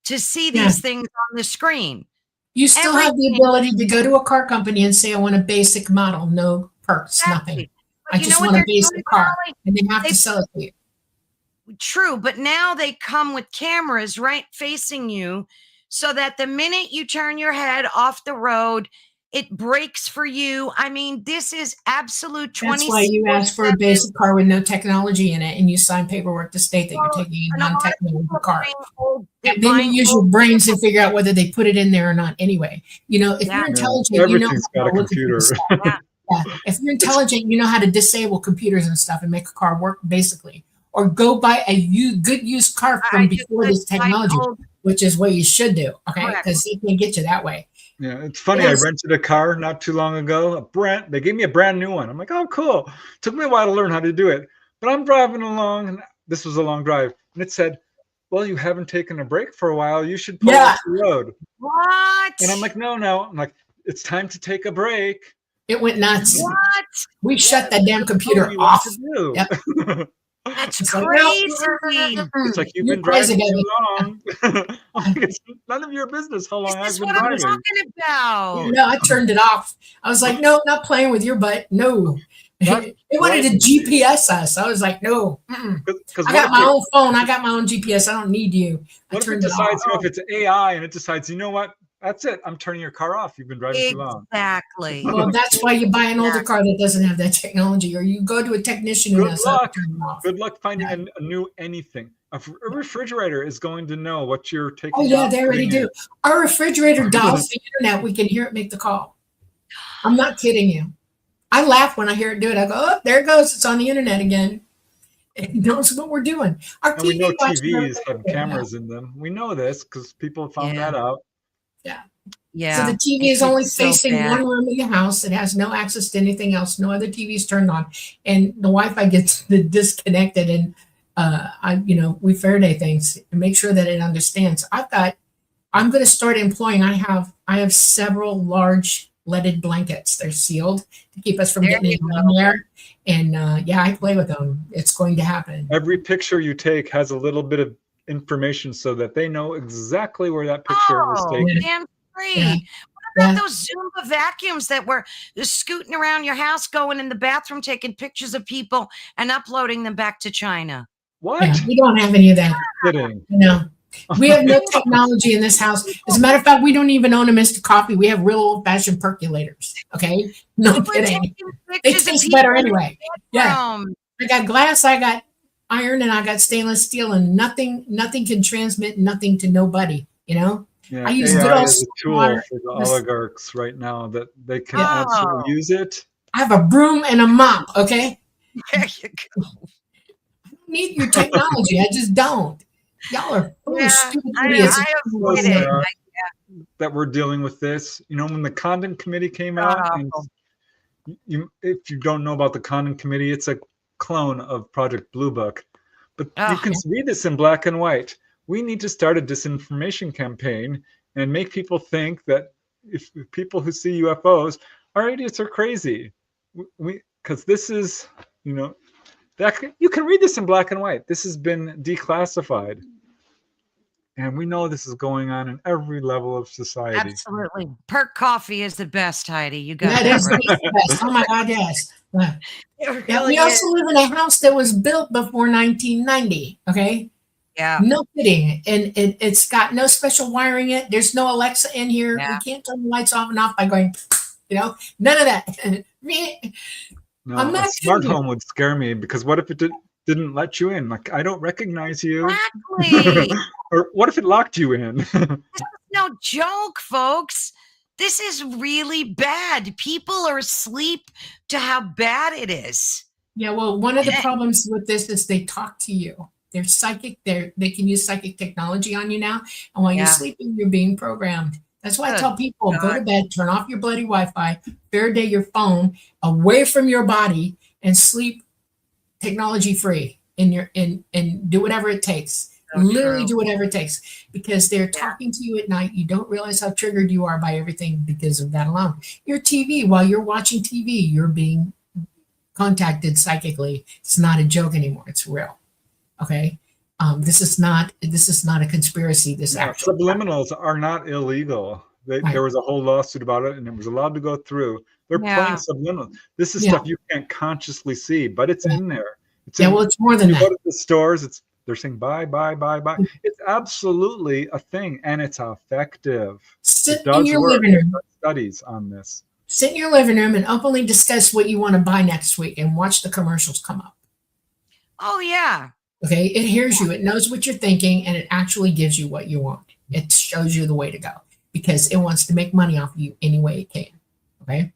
to see Yeah. these things on the screen. You still have the Everything. ability to go to a car company and say, I want a basic model, no perks, nothing. Exactly. I But you know just what want a they're basic doing, car. Dolly? And they have They- to sell it to you. True, but now they come with cameras right facing you so that the minute you turn your head off the road, it brakes for you. I mean, this is absolute 20. That's why you ask for a basic car with no technology in it and you sign paperwork to state that you're taking a non-technology car. And then you use your brains to figure out whether they put it in there or not anyway. If you're intelligent, everything's you know got a computer. If you're intelligent, you know how to disable computers and stuff and make a car work basically. Or go buy a good used car from before this technology, which is what you should do, okay? Because they can get you that way. Yeah, it's funny. I rented a car not too long ago. They gave me a brand new one. I'm like, oh, cool. Took me a while to learn how to do it, but I'm driving along, and this was a long drive, and it said, "Well, you haven't taken a break for a while. You should pull off the road." What? And I'm like, no. I'm like, it's time to take a break. It went nuts. What? We shut that damn computer off. Yep. That's It's crazy. It's like you've been driving too long. It's none of your business how long This is I've been what I'm driving. talking about. No, I turned it off. I was like, no, not playing with your butt. No. They wanted to GPS us. I was like, no. I got my own phone. I got my own GPS. I don't need you. What if it decides, if it's AI and it decides, you know what? That's it. I'm turning your car off. You've been driving too long. Exactly. Well, that's why you buy an older car that doesn't have that technology, or you go to a technician who knows how to turn it off. Good luck finding a new anything. A refrigerator is going to know what you're taking. Oh yeah, they already do. Our refrigerator dials the internet. We can hear it make the call. I'm not kidding you. I laugh when I hear it do it. I go, oh, there it goes. It's on the internet again. It knows what we're doing. Our and we know TVs have cameras in them. We know this because people found that out. Yeah. So the TV is only facing one room in the house. It has no access to anything else. No other TVs turned on, and the Wi-Fi gets disconnected. And we Faraday things and make sure that it understands. I'm going to start employing. I have several large leaded blankets. They're sealed to keep us from getting in there. And I play with them. It's going to happen. Every picture you take has a little bit of information so that they know exactly where that picture was taken. Damn free. Yeah. What about those Zumba vacuums that were just scooting around your house, going in the bathroom, taking pictures of people and uploading them back to China? What? Yeah, we don't have any of that. Kidding. No. We have no technology in this house. As a matter of fact, we don't even own a Mr. Coffee. We have real old-fashioned perculators. Okay? No kidding. They taste better anyway. Yeah. I got glass, I got iron, and I got stainless steel, and nothing can transmit nothing to nobody, Yeah, I use AI good old is a tool for the oligarchs right now that they can absolutely use it. I have a broom and a mop, okay? There you go. I don't need your technology. I just don't. Y'all are foolish, stupid idiots. That we're dealing with this. When the Condon Committee came out, and if you don't know about the Condon Committee, it's a clone of Project Blue Book. But you can read this in black and white. We need to start a disinformation campaign and make people think that if people who see UFOs are idiots or crazy. Because this is, that you can read this in black and white. This has been declassified. And we know this is going on in every level of society. Absolutely. Perk coffee is the best, Heidi. You got That that is right. the best. Oh my God, yes. It Yeah, really we also is. live in a house that was built before 1990. Okay. Yeah. No kidding. And it's got no special wiring in it. There's no Alexa in here. Yeah. We can't turn the lights off and off by going, none of that. No, I'm a not smart kidding you. home would scare me, because what if it didn't let you in? Like, I don't recognize you. Exactly. Or what if it locked you in? This is no joke, folks. This is really bad. People are asleep to how bad it is. Yeah, well, one of the problems with this is they talk to you. They're psychic. They can use psychic technology on you now. And while you're sleeping, you're being programmed. That's why I tell people, go to bed, turn off your bloody Wi-Fi, Faraday your phone away from your body, and sleep technology free and do whatever it takes. Literally do whatever it takes, because they're talking to you at night. You don't realize how triggered you are by everything because of that alone. Your TV, while you're watching TV, you're being contacted psychically. It's not a joke anymore. It's real. Okay. This is not a conspiracy. This actually subliminals are not illegal. There was a whole lawsuit about it, and it was allowed to go through. They're playing subliminals. This is stuff you can't consciously see, but it's in there. Well, it's more than that. You go to the stores, they're saying bye, bye, bye, bye. It's absolutely a thing, and it's effective. Sit in your living room. Studies on this. Sit in your living room and openly discuss what you want to buy next week, and watch the commercials come up. Oh yeah. Okay, it hears you, it knows what you're thinking, and it actually gives you what you want. It shows you the way to go, because it wants to make money off of you any way it can. Okay,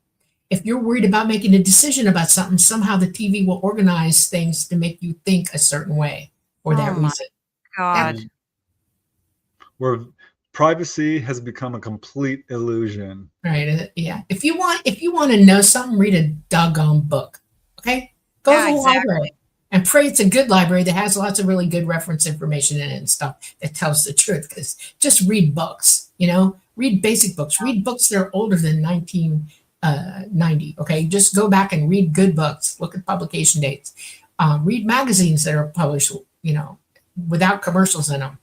if you're worried about making a decision about something, somehow the TV will organize things to make you think a certain way for that reason. God. Where privacy has become a complete illusion. Right. Yeah. If you want to know something, read a doggone book. Okay, go to the library. And pray it's a good library that has lots of really good reference information in it and stuff that tells the truth. Because just read books, read basic books, read books that are older than 1990. Okay, just go back and read good books. Look at publication dates. Read magazines that are published, without commercials in them.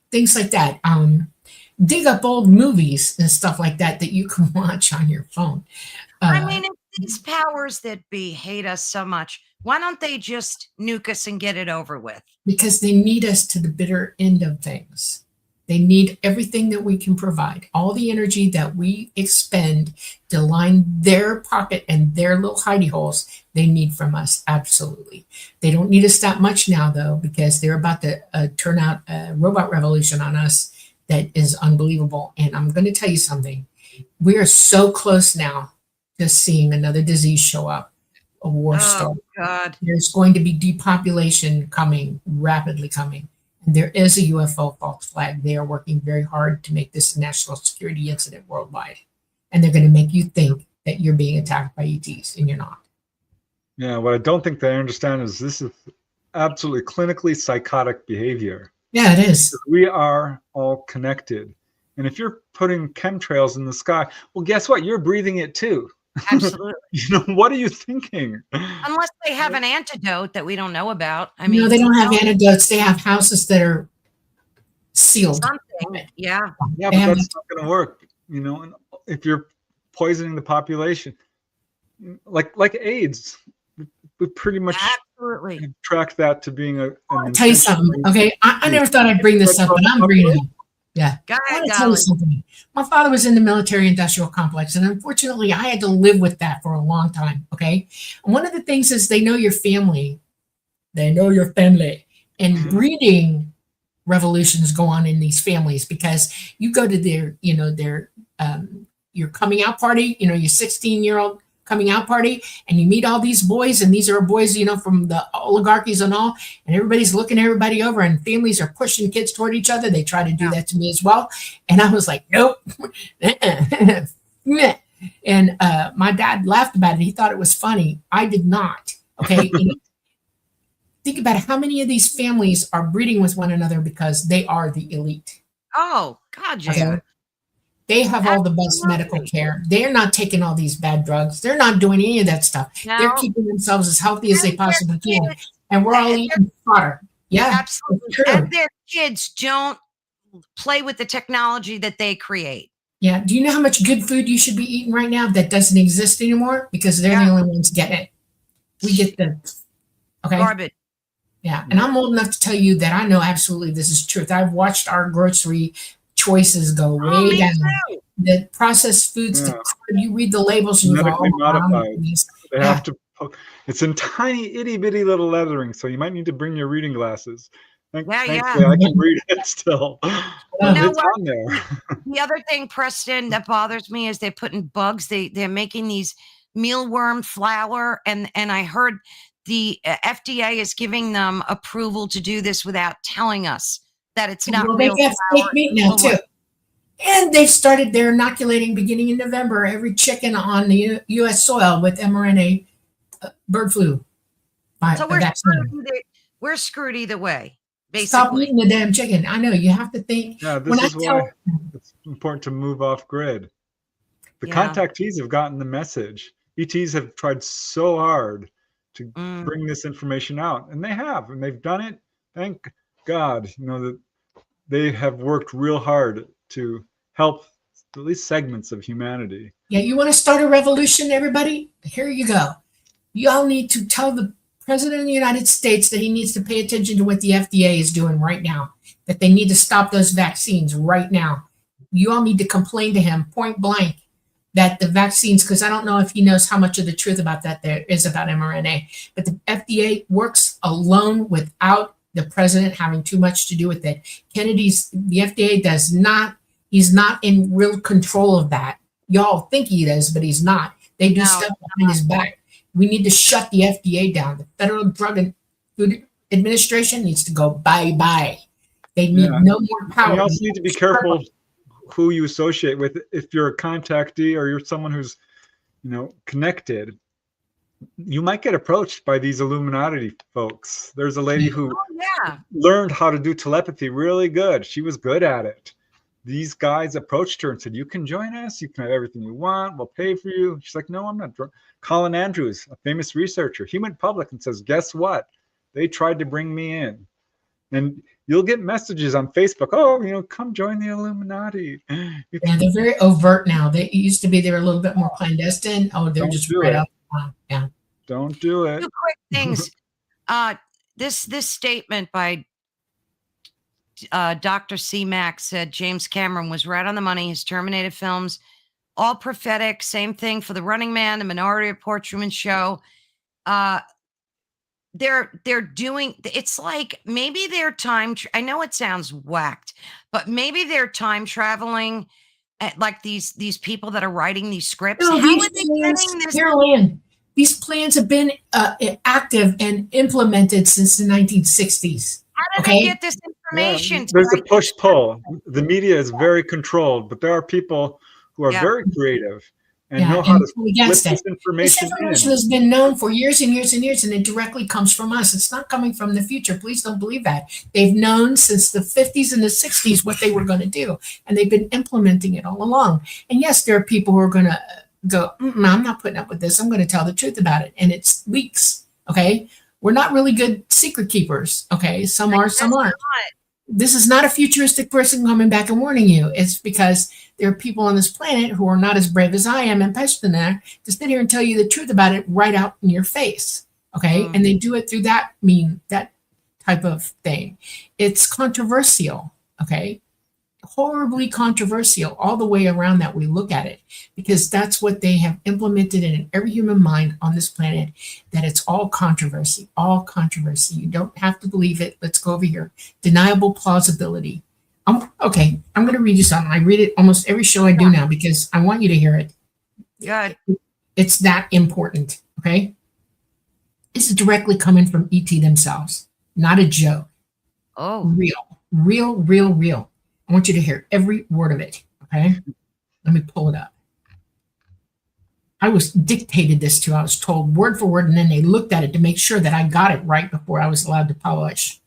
Things like that. Dig up old movies and stuff like that you can watch on your phone. I mean, if these powers that be hate us so much, why don't they just nuke us and get it over with? Because they need us to the bitter end of things. They need everything that we can provide. All the energy that we expend to line their pocket and their little hidey holes, they need from us. Absolutely. They don't need us that much now, though, because they're about to turn out a robot revolution on us that is unbelievable. And I'm going to tell you something. We are so close now to seeing another disease show up. A war start. God. There's going to be depopulation coming, rapidly coming. And there is a UFO false flag. They are working very hard to make this a national security incident worldwide. And they're going to make you think that you're being attacked by ETs, and you're not. Yeah, what I don't think they understand is this is absolutely clinically psychotic behavior. Yeah, it is. We are all connected. And if you're putting chemtrails in the sky, well, guess what? You're breathing it too. Absolutely. What are you thinking? Unless they have an antidote that we don't know about. I mean, no, they don't have antidotes. They have houses that are sealed. Something. Yeah. Yeah, but that's not going to work. And if you're poisoning the population, like AIDS, we pretty much tracked that to being I'll tell you something. Okay, I never thought I'd bring this up, but I'm bringing it up. Yeah. I want to tell you something. My father was in the military industrial complex, and unfortunately, I had to live with that for a long time. Okay. And one of the things is they know your family. They know your family. And breeding revolutions go on in these families, because you go to their your coming out party, your 16-year-old coming out party, and you meet all these boys, and these are boys, from the oligarchies and all, and everybody's looking everybody over, and families are pushing kids toward each other. They try to do that to me as well. And I was like, nope. And my dad laughed about it. He thought it was funny. I did not. Okay. Think about how many of these families are breeding with one another because they are the elite. Oh, God, yeah. Okay? They have all the best medical care. They're not taking all these bad drugs. They're not doing any of that stuff. No. They're keeping themselves as healthy as they possibly can. And we're all eating fodder. Yeah. Absolutely. And their kids don't play with the technology that they create. Yeah. Do you know how much good food you should be eating right now that doesn't exist anymore? Because they're the only ones getting it. We get the garbage. Yeah. And I'm old enough to tell you that I know absolutely this is truth. I've watched our grocery choices go way down. Too. The processed foods, you read the labels and you go, Genetically modified. They have to. It's in tiny, itty bitty little lettering, so you might need to bring your reading glasses. Thankfully, I can read it still. You know it's what? on there. The other thing, Preston, that bothers me is they're putting bugs. They're making these mealworm flour, and I heard the FDA is giving them approval to do this without telling us that it's not real they have flour. Fake meat now too. And they're inoculating beginning in November every chicken on the U.S. soil with mRNA bird flu. So we're screwed either way. Basically. Stop eating the damn chicken. I know you have to think. Yeah, this is why it's important to move off grid. The contactees have gotten the message. ETs have tried so hard to bring this information out, and they have, and they've done it. Thank God, that they have worked real hard to help at least segments of humanity. Yeah, you want to start a revolution, everybody? Here you go. You all need to tell the President of the United States that he needs to pay attention to what the FDA is doing right now, that they need to stop those vaccines right now. You all need to complain to him point blank that the vaccines, because I don't know if he knows how much of the truth about that there is about mRNA, but the FDA works alone without the president having too much to do with it. The FDA does not, he's not in real control of that. Y'all think he does, but he's not. They do stuff behind his back. We need to shut the FDA down. The Federal Drug and Food Administration needs to go bye-bye. They need no more power. You also need to be careful who you associate with. If you're a contactee or you're someone who's, connected, you might get approached by these Illuminati folks. There's a lady who learned how to do telepathy really good. She was good at it. These guys approached her and said, you can join us. You can have everything you want. We'll pay for you. She's like, no, I'm not drunk. Colin Andrews, a famous researcher, he went public and says, guess what? They tried to bring me in. And you'll get messages on Facebook. Oh, come join the Illuminati. Yeah, they're very overt now. They used to be, they were a little bit more clandestine. Oh, they're just right up. Yeah. Don't do it. Two quick things. This statement by Dr. C. Max said James Cameron was right on the money. His Terminator films, all prophetic. Same thing for The Running Man, The Minority Report, Truman Show. They're doing. It's like maybe they're I know it sounds whacked, but maybe they're time traveling. Like these people that are writing these scripts. No, how are they getting this? Carolyn, these plans have been active and implemented since the 1960s. How do they get this information? There's a push-pull. The media is very controlled, but there are people who are very creative and know how to flip this information in. This information has been known for years and years and years, and it directly comes from us. It's not coming from the future. Please don't believe that. They've known since the 50s and the 60s what they were going to do, and they've been implementing it all along. And yes, there are people who are going to go, I'm not putting up with this. I'm going to tell the truth about it. And it's leaks, okay? We're not really good secret keepers, okay? Some are, some aren't. This is not a futuristic person coming back and warning you. It's because there are people on this planet who are not as brave as I am and Preston there to sit here and tell you the truth about it right out in your face, okay? And they do it through that type of thing. It's controversial, okay? Horribly controversial all the way around that we look at it, because that's what they have implemented in every human mind on this planet, that it's all controversy. You don't have to believe it. Let's go over here. Deniable plausibility. I'm going to read you something. I read it almost every show I do now because I want you to hear it. Good. It's that important, okay? This is directly coming from ET themselves, not a joke. Oh. Real. I want you to hear every word of it, okay? Let me pull it up. I was dictated this to. I was told word for word, and then they looked at it to make sure that I got it right before I was allowed to publish,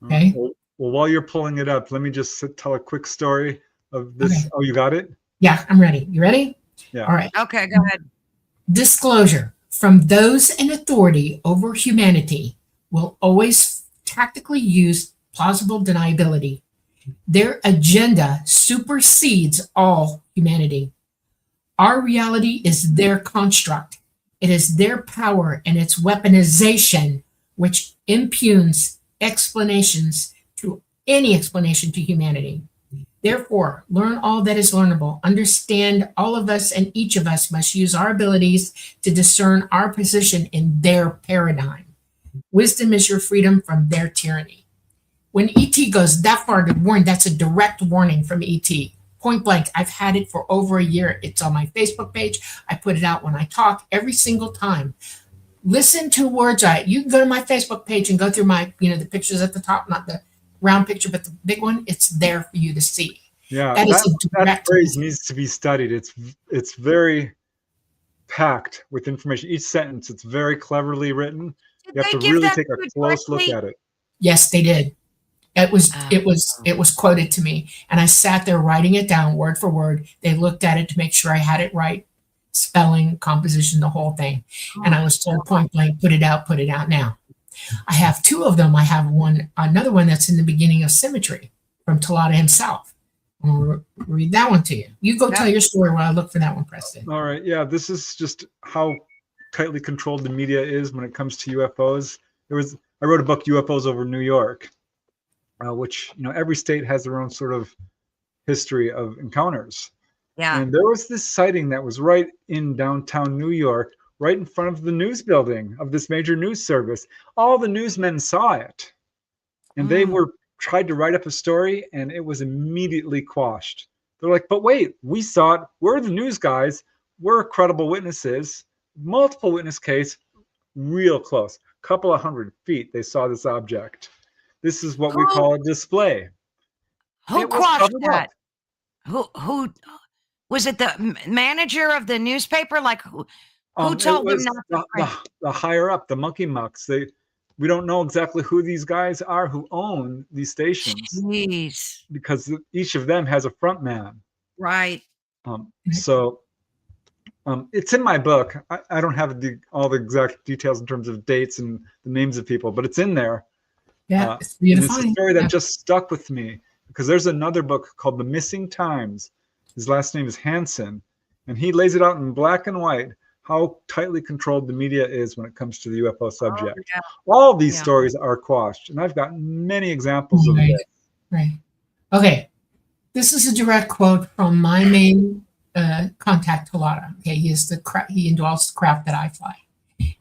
okay? Well, while you're pulling it up, let me just tell a quick story of this. Okay. Oh, you got it? Yeah, I'm ready. You ready? Yeah. All right. Okay, go ahead. Disclosure from those in authority over humanity will always tactically use plausible deniability. Their agenda supersedes all humanity. Our reality is their construct. It is their power and its weaponization which impugns explanations to any explanation to humanity. Therefore, learn all that is learnable. Understand all of us and each of us must use our abilities to discern our position in their paradigm. Wisdom is your freedom from their tyranny. When ET goes that far to warn, that's a direct warning from ET. Point blank, I've had it for over a year. It's on my Facebook page. I put it out when I talk every single time. Listen to words. You can go to my Facebook page and go through my, the pictures at the top, not the round picture, but the big one. It's there for you to see. Yeah, that that phrase needs to be studied. It's very packed with information. Each sentence, it's very cleverly written. You have to really take a close look at it. Yes, they did. It was quoted to me, and I sat there writing it down word for word. They looked at it to make sure I had it right, spelling, composition, the whole thing. And I was told point blank, put it out now. I have two of them. I have another one that's in the beginning of Symmetry from Talata himself. I'll read that one to you. You go tell your story while I look for that one, Preston. All right. Yeah, this is just how tightly controlled the media is when it comes to UFOs. I wrote a book, UFOs over New York, which, every state has their own sort of history of encounters. Yeah. And there was this sighting that was right in downtown New York, right in front of the news building of this major news service. All the newsmen saw it, and they tried to write up a story, and it was immediately quashed. They're like, but wait, we saw it. We're the news guys. We're credible witnesses. Multiple witness case, real close. Couple of 100 feet, they saw this object. This is what we call a display. Who quashed that? Who was it? The manager of the newspaper? Like who told them not to print? The higher up, the monkey mucks. We don't know exactly who these guys are who own these stations. Jeez. Because each of them has a front man. Right. So it's in my book. I don't have all the exact details in terms of dates and the names of people, but it's in there. Yeah, it's a story that just stuck with me, because there's another book called The Missing Times. His last name is Hansen, and he lays it out in black and white how tightly controlled the media is when it comes to the UFO subject. All these stories are quashed, and I've got many examples of this. Right. Okay. This is a direct quote from my main contact, Talata. Okay, he indwells the craft that I fly.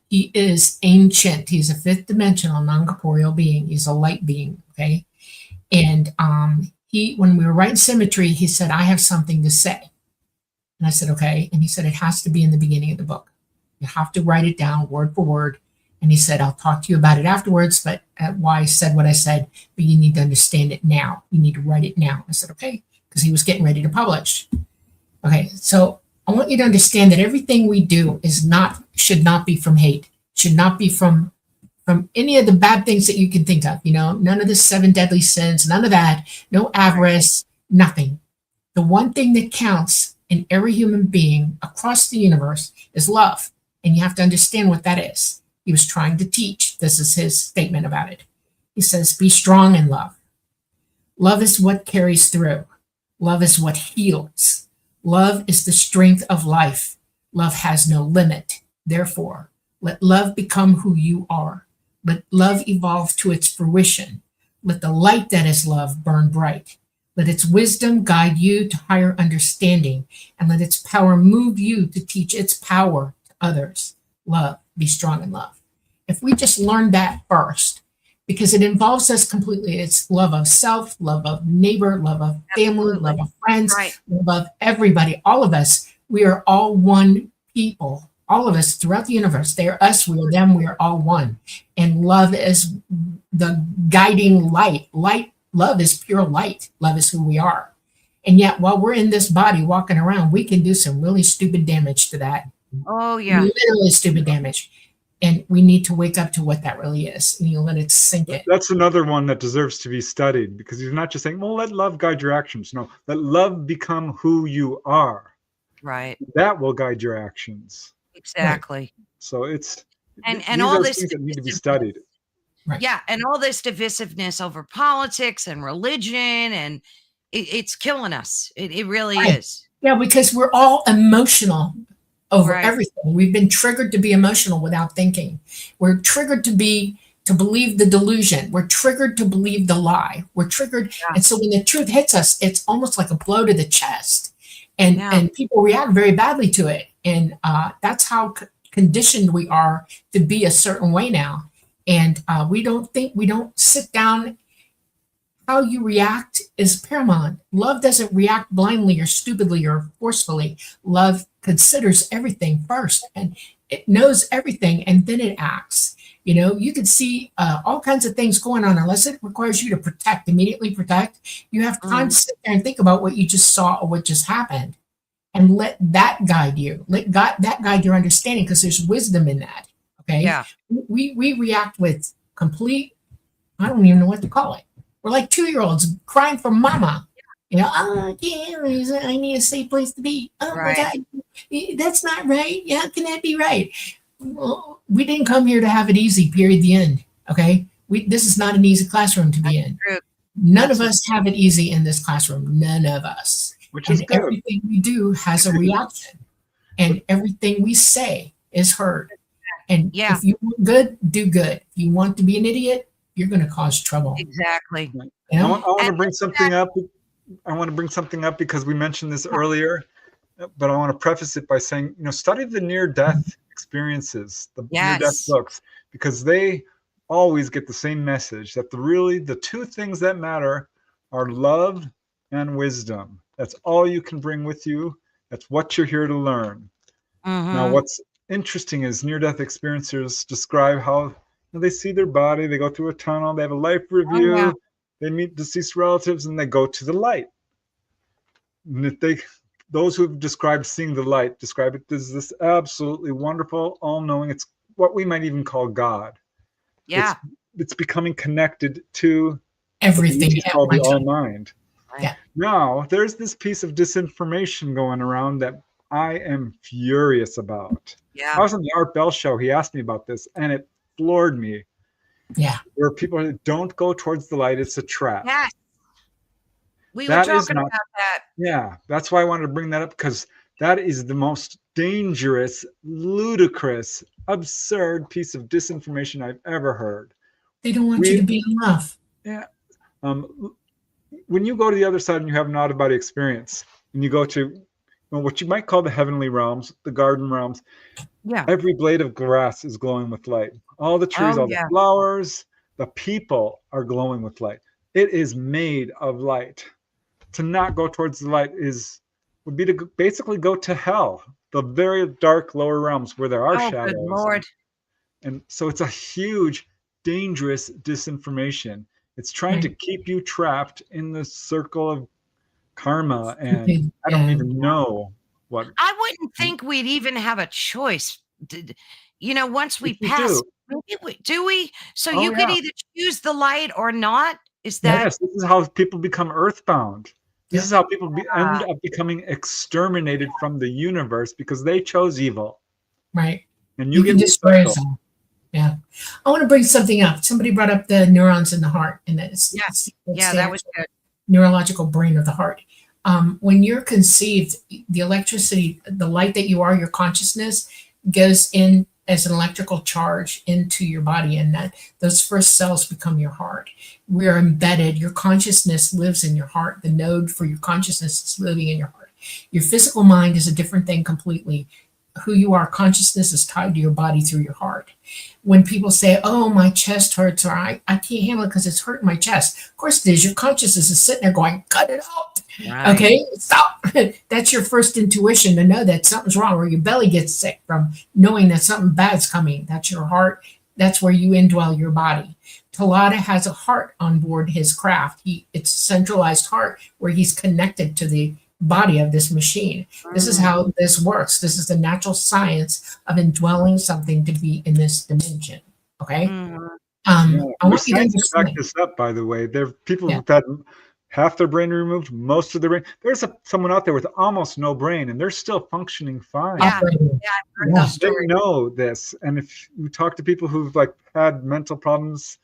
He is ancient. He's a fifth dimensional, non-corporeal being. He's a light being. Okay, and when we were writing Symmetry, he said, "I have something to say." And I said, okay. And he said, it has to be in the beginning of the book. You have to write it down word for word. And he said, I'll talk to you about it afterwards, but why I said what I said, but you need to understand it now. You need to write it now. I said, okay, because he was getting ready to publish. Okay, so I want you to understand that everything we do should not be from hate, should not be from any of the bad things that you can think of, none of the 7 deadly sins, none of that, no avarice, nothing. The one thing that counts in every human being across the universe is love. And you have to understand what that is. He was trying to teach. This is his statement about it. He says, be strong in love. Love is what carries through. Love is what heals. Love is the strength of life. Love has no limit. Therefore, let love become who you are. Let love evolve to its fruition. Let the light that is love burn bright. Let its wisdom guide you to higher understanding, and let its power move you to teach its power to others. Love, be strong in love. If we just learn that first, because it involves us completely, it's love of self, love of neighbor, love of family, love of friends, love of everybody, all of us. We are all one people, all of us throughout the universe. They are us, we are them, we are all one. And love is the guiding light. Love is pure light. Love is who we are. And yet, while we're in this body walking around, we can do some really stupid damage to that. Oh, yeah. Literally stupid damage. And we need to wake up to what that really is. And you let it sink in. That's another one that deserves to be studied, because you're not just saying, well, let love guide your actions. No, let love become who you are. Right. That will guide your actions. Exactly. So it's and all this things that need to be studied. Right. Yeah, and all this divisiveness over politics and religion, and it's killing us. It really Right. is. Yeah, because we're all emotional over Right. everything. We've been triggered to be emotional without thinking. We're triggered to believe the delusion. We're triggered to believe the lie. We're triggered, Yeah. and so when the truth hits us, it's almost like a blow to the chest, and Yeah. and people react very badly to it. And that's how conditioned we are to be a certain way now. And we don't think, we don't sit down. How you react is paramount. Love doesn't react blindly or stupidly or forcefully. Love considers everything first, and it knows everything, and then it acts. You know, you can see all kinds of things going on. Unless it requires you to protect, immediately protect, you have time to sit there and think about what you just saw or what just happened, and let that guide you. That guide your understanding, because there's wisdom in that. Okay. Yeah. We react with complete, I don't even know what to call it. We're like 2-year-olds crying for mama. You know, oh, yeah, I need a safe place to be. Oh, Right. my God, that's not right. Yeah, how can that be right? Well, we didn't come here to have it easy, period, the end. Okay? This is not an easy classroom to be in. True. None of us have it easy in this classroom. None of us. Which is And good. everything we do has a reaction. And everything we say is heard. And Yeah. if you want good, do good. If you want to be an idiot, you're going to cause trouble. Exactly. You I know? want to bring something up. I want to bring something up because we mentioned this earlier, but I want to preface it by saying, study the near-death experiences, the near-death Yes. books, because they always get the same message that the two things that matter are love and wisdom. That's all you can bring with you. That's what you're here to learn. Now, what's interesting is near-death experiencers describe how they see their body, they go through a tunnel, they have a life review, yeah. they meet deceased relatives, and they go to the light. And those who have described seeing the light describe it as this absolutely wonderful, all-knowing. It's what we might even call God. Yeah. It's becoming connected to Everything what at called the one time. all-mind. Right. Yeah. Now, there's this piece of disinformation going around that I am furious about. I Yeah. was on the Art Bell show. He asked me about this, and it floored me. Yeah. Where people are, don't go towards the light, it's a trap. Yes. We were That is talking not- about that. Yeah, that's why I wanted to bring that up, because that is the most dangerous, ludicrous, absurd piece of disinformation I've ever heard. They don't want you to be in love. Yeah. When you go to the other side and you have an out-of-body experience, and you go to what you might call the heavenly realms, the garden realms, Yeah. every blade of grass is glowing with light. All the trees, all yeah. the flowers, the people are glowing with light. It is made of light. To not go towards the light would be to basically go to hell, the very dark lower realms where there are shadows. Good Lord. And so it's a huge, dangerous disinformation. It's trying to keep you trapped in the circle of karma, and I don't even know what. I wouldn't think we'd even have a choice. Once we pass, do we? So you could either choose the light or not. Is that? Yes, this is how people become earthbound. This is how people end up becoming exterminated from the universe because they chose evil. Right. And you can destroy us all. Yeah. I want to bring something up. Somebody brought up the neurons in the heart, and that's that was good. Neurological brain of the heart. When you're conceived, the electricity, the light that you are, your consciousness goes in as an electrical charge into your body, and that those first cells become your heart. We're embedded. Your consciousness lives in your heart. The node for your consciousness is living in your heart. Your physical mind is a different thing completely. Who you are, consciousness is tied to your body through your heart. When people say, oh, my chest hurts, or I can't handle it because it's hurting my chest. Of course it is. Your consciousness is sitting there going, cut it out. Right. Okay, stop. That's your first intuition to know that something's wrong, or your belly gets sick from knowing that something bad's coming. That's your heart. That's where you indwell your body. Talada has a heart on board his craft. It's a centralized heart where he's connected to the body of this machine. This is how this works. This is the natural science of indwelling something to be in this dimension. Okay. I want you to back this up, by the way. There are people who've had half their brain removed, most of their brain. There's someone out there with almost no brain, and they're still functioning fine. I've heard those They stories. know this, and if you talk to people who've had mental problems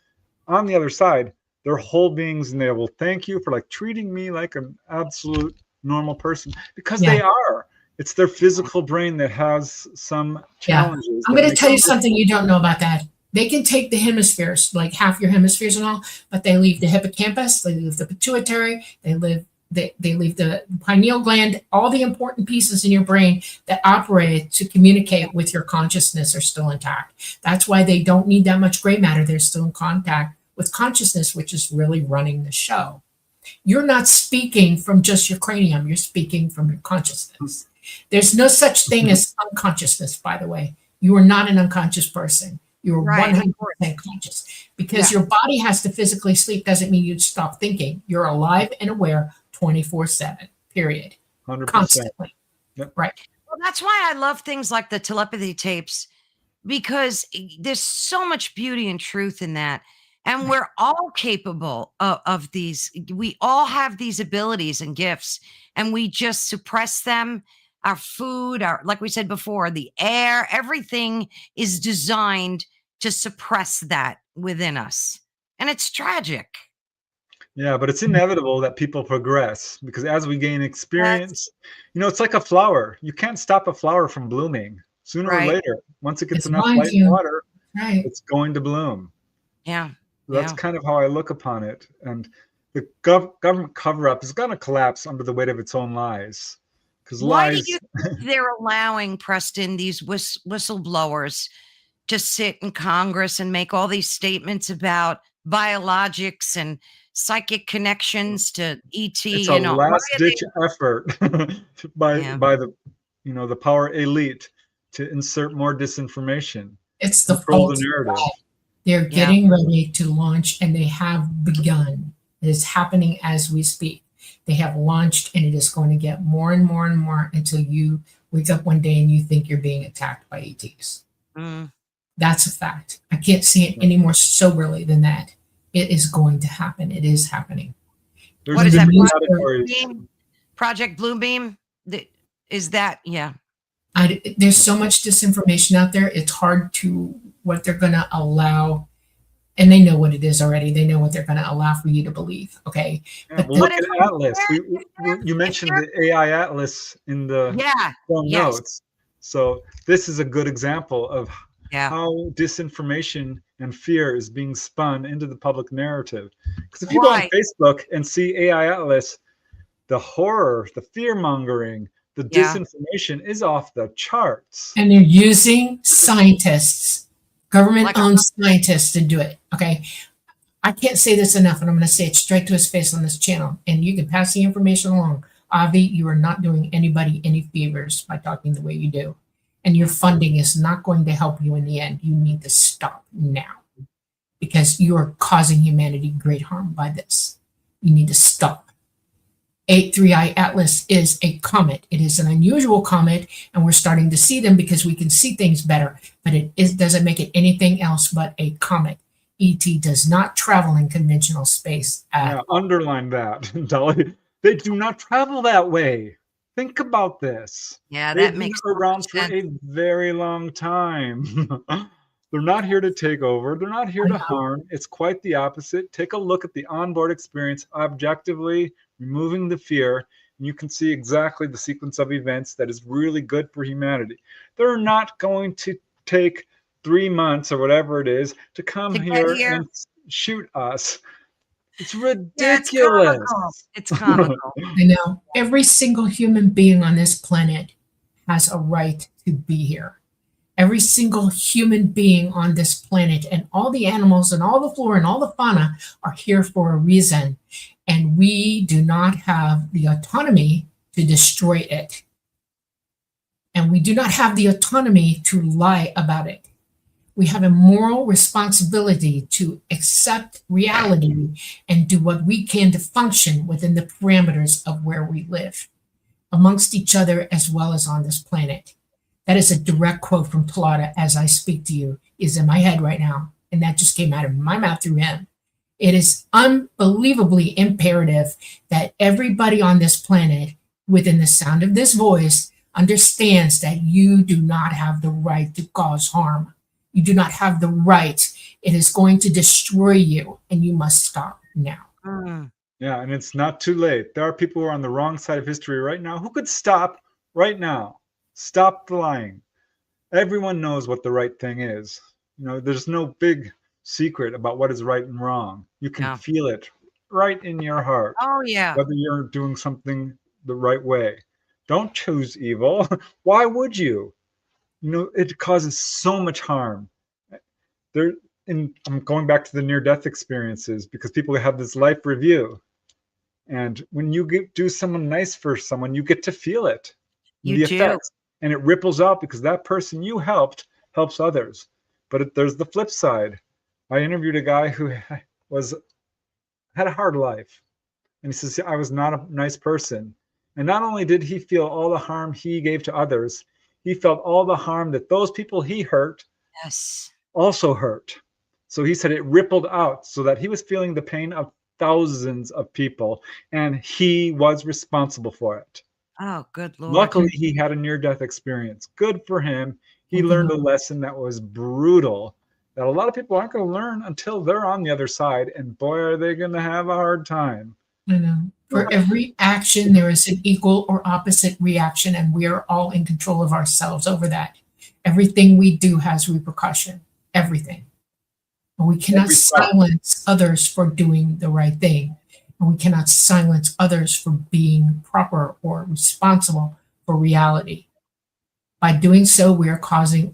on the other side, they're whole beings, and they will thank you for like treating me like an absolute normal person, because Yeah. they are. It's their physical brain that has some Yeah. challenges. I'm that going to make tell you it something you don't know about that. They can take the hemispheres, like half your hemispheres and all, but they leave the hippocampus, they leave the pituitary, they leave the pineal gland, all the important pieces in your brain that operate to communicate with your consciousness are still intact. That's why they don't need that much gray matter. They're still in contact with consciousness, which is really running the show. You're not speaking from just your cranium, you're speaking from your consciousness. There's no such thing as unconsciousness, by the way. You are not an unconscious person. You are Right. 100% conscious. Because your body has to physically sleep doesn't mean you stop thinking. You're alive and aware 24/7, period. 100%. Constantly. Yep. Right. Well, that's why I love things like the telepathy tapes, because there's so much beauty and truth in that. And we're all capable of these. We all have these abilities and gifts, and we just suppress them. Our food, like we said before, the air, everything is designed to suppress that within us. And it's tragic. Yeah, but it's inevitable that people progress, because as we gain That's experience, it's like a flower. You can't stop a flower from blooming. Sooner or right. later, once it gets It's enough mind light and you. water, Right. it's going to bloom. Yeah. That's Yeah. kind of how I look upon it. And the government cover-up is going to collapse under the weight of its own lies. Because Why do lies, you think they're allowing, Preston, these whistleblowers to sit in Congress and make all these statements about biologics and psychic connections to ET? it's a Why are they? last-ditch effort by Yeah. the power elite to insert more disinformation, It's the control the false narrative. flag. They're Yeah. getting ready to launch, and they have begun. It is happening as we speak. They have launched, and it is going to get more and more and more until you wake up one day and you think you're being attacked by ETs. Mm. That's a fact. I can't see it any more soberly than that. It is going to happen. It is happening. There's What is that? different Project categories. Project Bluebeam? Is that? Yeah. There's so much disinformation out there. It's hard to what they're going to allow, and they know what it is already. They know what they're going to allow for you to believe. Okay, Yeah, but well, look But at if Atlas. You mentioned they're- the AI Atlas in the yeah. phone Yes. notes. So this is a good example of Yeah. how disinformation and fear is being spun into the public narrative. Because if you go on Right. Facebook and see AI Atlas, the horror, the fear mongering, the Yeah. disinformation is off the charts. and they're using scientists, government Like owned scientists to do it. Okay. I can't say this enough, and I'm going to say it straight to his face on this channel. And you can pass the information along. Avi, you are not doing anybody any favors by talking the way you do. And your funding is not going to help you in the end. You need to stop now because you are causing humanity great harm by this. You need to stop. 83I Atlas is a comet. It is an unusual comet, and we're starting to see them because we can see things better, but it doesn't make it anything else but a comet. ET does not travel in conventional space. Yeah, underline that, Dolly. They do not travel that way. Think about this. Yeah, They've that makes been around for sense. a very long time. They're not here to take over. They're not here to harm. It's quite the opposite. Take a look at the onboard experience objectively, removing the fear, and you can see exactly the sequence of events that is really good for humanity. They're not going to take 3 months or whatever it is to come To get here here. and shoot us. It's Yeah, it's ridiculous. comical. It's comical. I know every single human being on this planet has a right to be here. Every single human being on this planet and all the animals and all the flora and all the fauna are here for a reason. And we do not have the autonomy to destroy it. And we do not have the autonomy to lie about it. We have a moral responsibility to accept reality and do what we can to function within the parameters of where we live, amongst each other as well as on this planet. That is a direct quote from Talata as I speak to you, is in my head right now. And that just came out of my mouth through him. It is unbelievably imperative that everybody on this planet, within the sound of this voice, understands that you do not have the right to cause harm. You do not have the right It is going to destroy you, and you must stop now. Mm. Yeah, and it's not too late. There are people who are on the wrong side of history right now who could stop right now. Stop the lying. Everyone knows what the right thing is. There's no big secret about what is right and wrong. You can Yeah. feel it right in your heart, Oh, yeah. whether you're doing something the right way. Don't choose evil. Why would you? It causes so much harm. I'm going back to the near-death experiences because people have this life review. And when you do someone nice for someone, you get to feel it, You the do. effects, and it ripples out because that person you helped helps others. But there's the flip side. I interviewed a guy who had a hard life, and he says, I was not a nice person. And not only did he feel all the harm he gave to others, he felt all the harm that those people he hurt Yes. also hurt. So he said it rippled out so that he was feeling the pain of thousands of people, and he was responsible for it. Oh, good Lord. Luckily, he had a near-death experience. Good for him. He learned a lesson that was brutal, that a lot of people aren't going to learn until they're on the other side, and boy, are they going to have a hard time. I know. For every action, there is an equal or opposite reaction, and we are all in control of ourselves over that. Everything we do has repercussion. Everything. And we cannot silence others for doing the right thing. And we cannot silence others for being proper or responsible for reality. By doing so, we are causing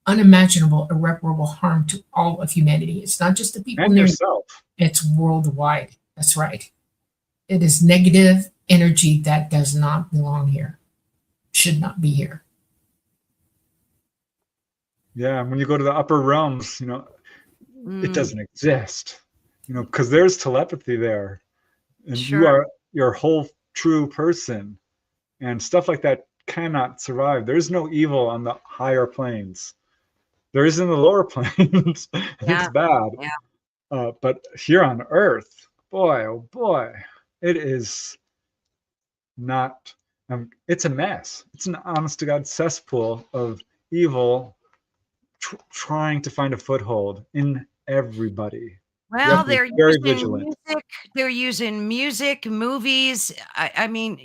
unimaginable, irreparable harm to all of humanity. It's not just the people and near yourself. It's worldwide. That's right. It is negative energy that does not belong here, should not be here. Yeah, when you go to the upper realms, it doesn't exist, because there's telepathy there, and Sure. you are your whole true person, and stuff like that cannot survive. There's no evil on the higher planes. There is in the lower planes. Yeah. It's bad. Yeah. But here on Earth, boy, oh boy, it is not. It's a mess. It's an honest to God cesspool of evil trying to find a foothold in everybody. Well, they're very using vigilant. music. They're using music, movies. I mean,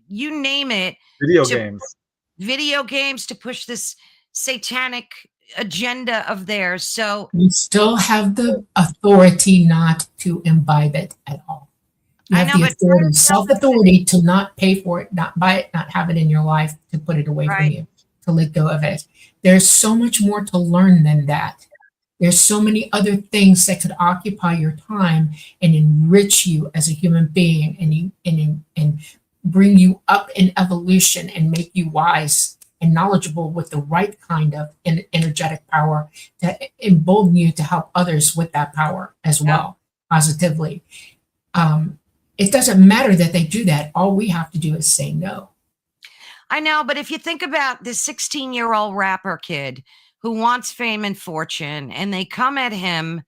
you name it. Video to games. Video games to push this satanic agenda of theirs. So You still have the authority not to imbibe it at all. You I have know, the but authority, self-authority to not pay for it, not buy it, not have it in your life, to put it away from Right. you, to let go of it. There's so much more to learn than that. There's so many other things that could occupy your time and enrich you as a human being, and bring you up in evolution and make you wise and knowledgeable with the right kind of energetic power to embolden you to help others with that power as well, positively. It doesn't matter that they do that. All we have to do is say no. I know, but if you think about this 16-year-old rapper kid who wants fame and fortune, and they come at him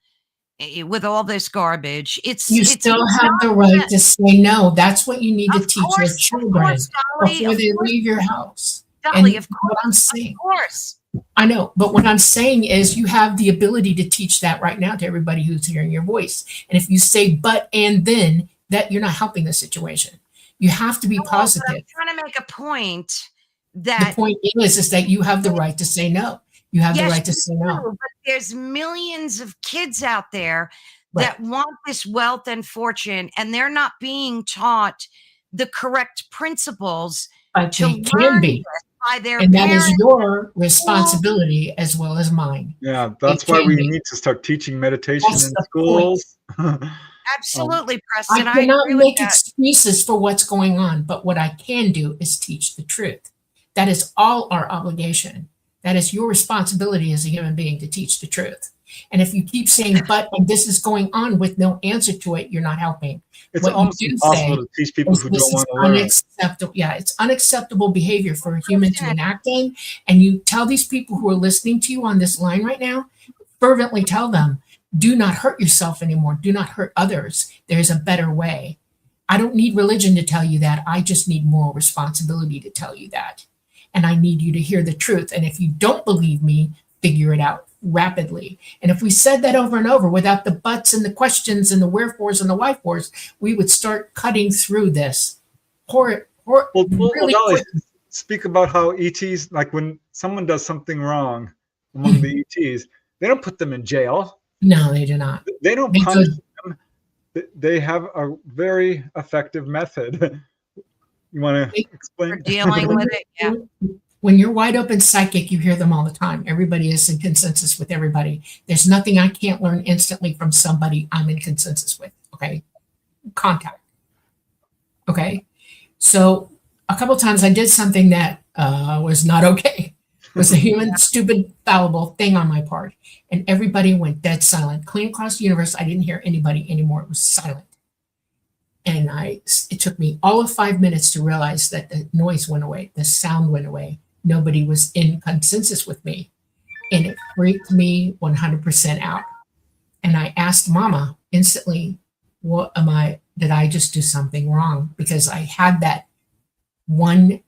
with all this garbage, You still have the right to say no. That's what you need to teach your children before they leave your house. Dolly, And of course, what I'm saying, of course. I know, but what I'm saying is you have the ability to teach that right now to everybody who's hearing your voice. And if you say but and then, that you're not helping the situation. You have to be positive. I'm trying to make a point The that point is that you have the right to say no. You have the right to say no. but there's millions of kids out there that want this wealth and fortune, and they're not being taught the correct principles But to they can learn be. this by their And that parents. is your responsibility as well as mine. Yeah, that's It why can we be. need to start teaching meditation That's in the schools. Absolutely, I Preston. I cannot agree with make that. excuses for what's going on, but what I can do is teach the truth. That is all our obligation. That is your responsibility as a human being to teach the truth. And if you keep saying, but, and this is going on with no answer to it, you're not helping. It's What almost you do impossible say to teach people who this don't is want to learn. unacceptable. Yeah, it's unacceptable behavior for a human to enact in. And you tell these people who are listening to you on this line right now, fervently tell them, do not hurt yourself anymore. Do not hurt others. There's a better way. I don't need religion to tell you that. I just need moral responsibility to tell you that. And I need you to hear the truth. And if you don't believe me, figure it out. rapidly. And if we said that over and over without the buts and the questions and the wherefores and the whyfores, we would start cutting through this. Really Dolly, quick. speak about how ETs, like when someone does something wrong among the ETs, they don't put them in jail. No, they do not. They don't They punish could. them. They have a very effective method. You want to For explain? dealing with it. Yeah. When you're wide open psychic, you hear them all the time. Everybody is in consensus with everybody. There's nothing I can't learn instantly from somebody I'm in consensus with. Okay. Contact. Okay. So a couple of times I did something that was not okay. It was a human, stupid, fallible thing on my part. And everybody went dead silent. Clean across the universe. I didn't hear anybody anymore. It was silent. And it took me all of 5 minutes to realize that the noise went away. The sound went away. Nobody was in consensus with me. And it freaked me 100% out. And I asked Mama instantly, did I just do something wrong? Because I had that one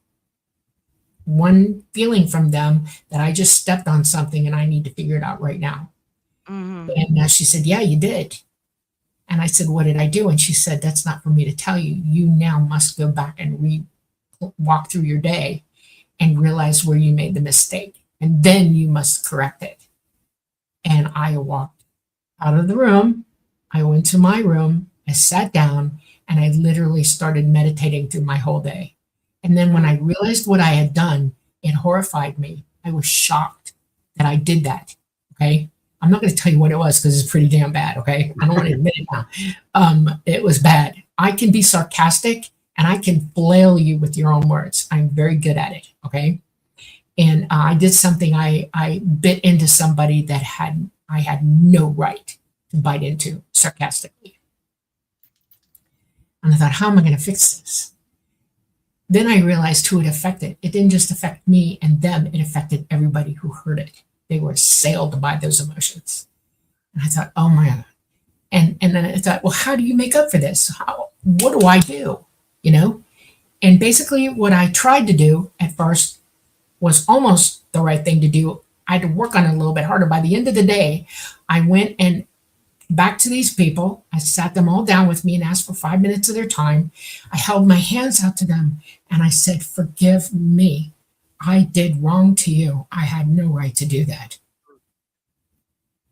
feeling from them that I just stepped on something and I need to figure it out right now. And she said, yeah, you did. And I said, what did I do? And she said, that's not for me to tell you. You now must go back and walk through your day and realize where you made the mistake. And then you must correct it. And I walked out of the room. I went to my room. I sat down and I literally started meditating through my whole day. And then when I realized what I had done, it horrified me. I was shocked that I did that. Okay. I'm not going to tell you what it was because it's pretty damn bad. Okay. I don't want to admit it now. It was bad. I can be sarcastic and I can flail you with your own words. I'm very good at it. Okay. And I did something. I bit into somebody that I had no right to bite into sarcastically. And I thought, how am I going to fix this? Then I realized who it affected. It didn't just affect me and them. It affected everybody who heard it. They were assailed by those emotions. And I thought, oh my God. And then I thought, well, how do you make up for this? What do I do? You know? And basically what I tried to do at first was almost the right thing to do. I had to work on it a little bit harder. By the end of the day, I went and back to these people. I sat them all down with me and asked for 5 minutes of their time. I held my hands out to them and I said, forgive me. I did wrong to you. I had no right to do that.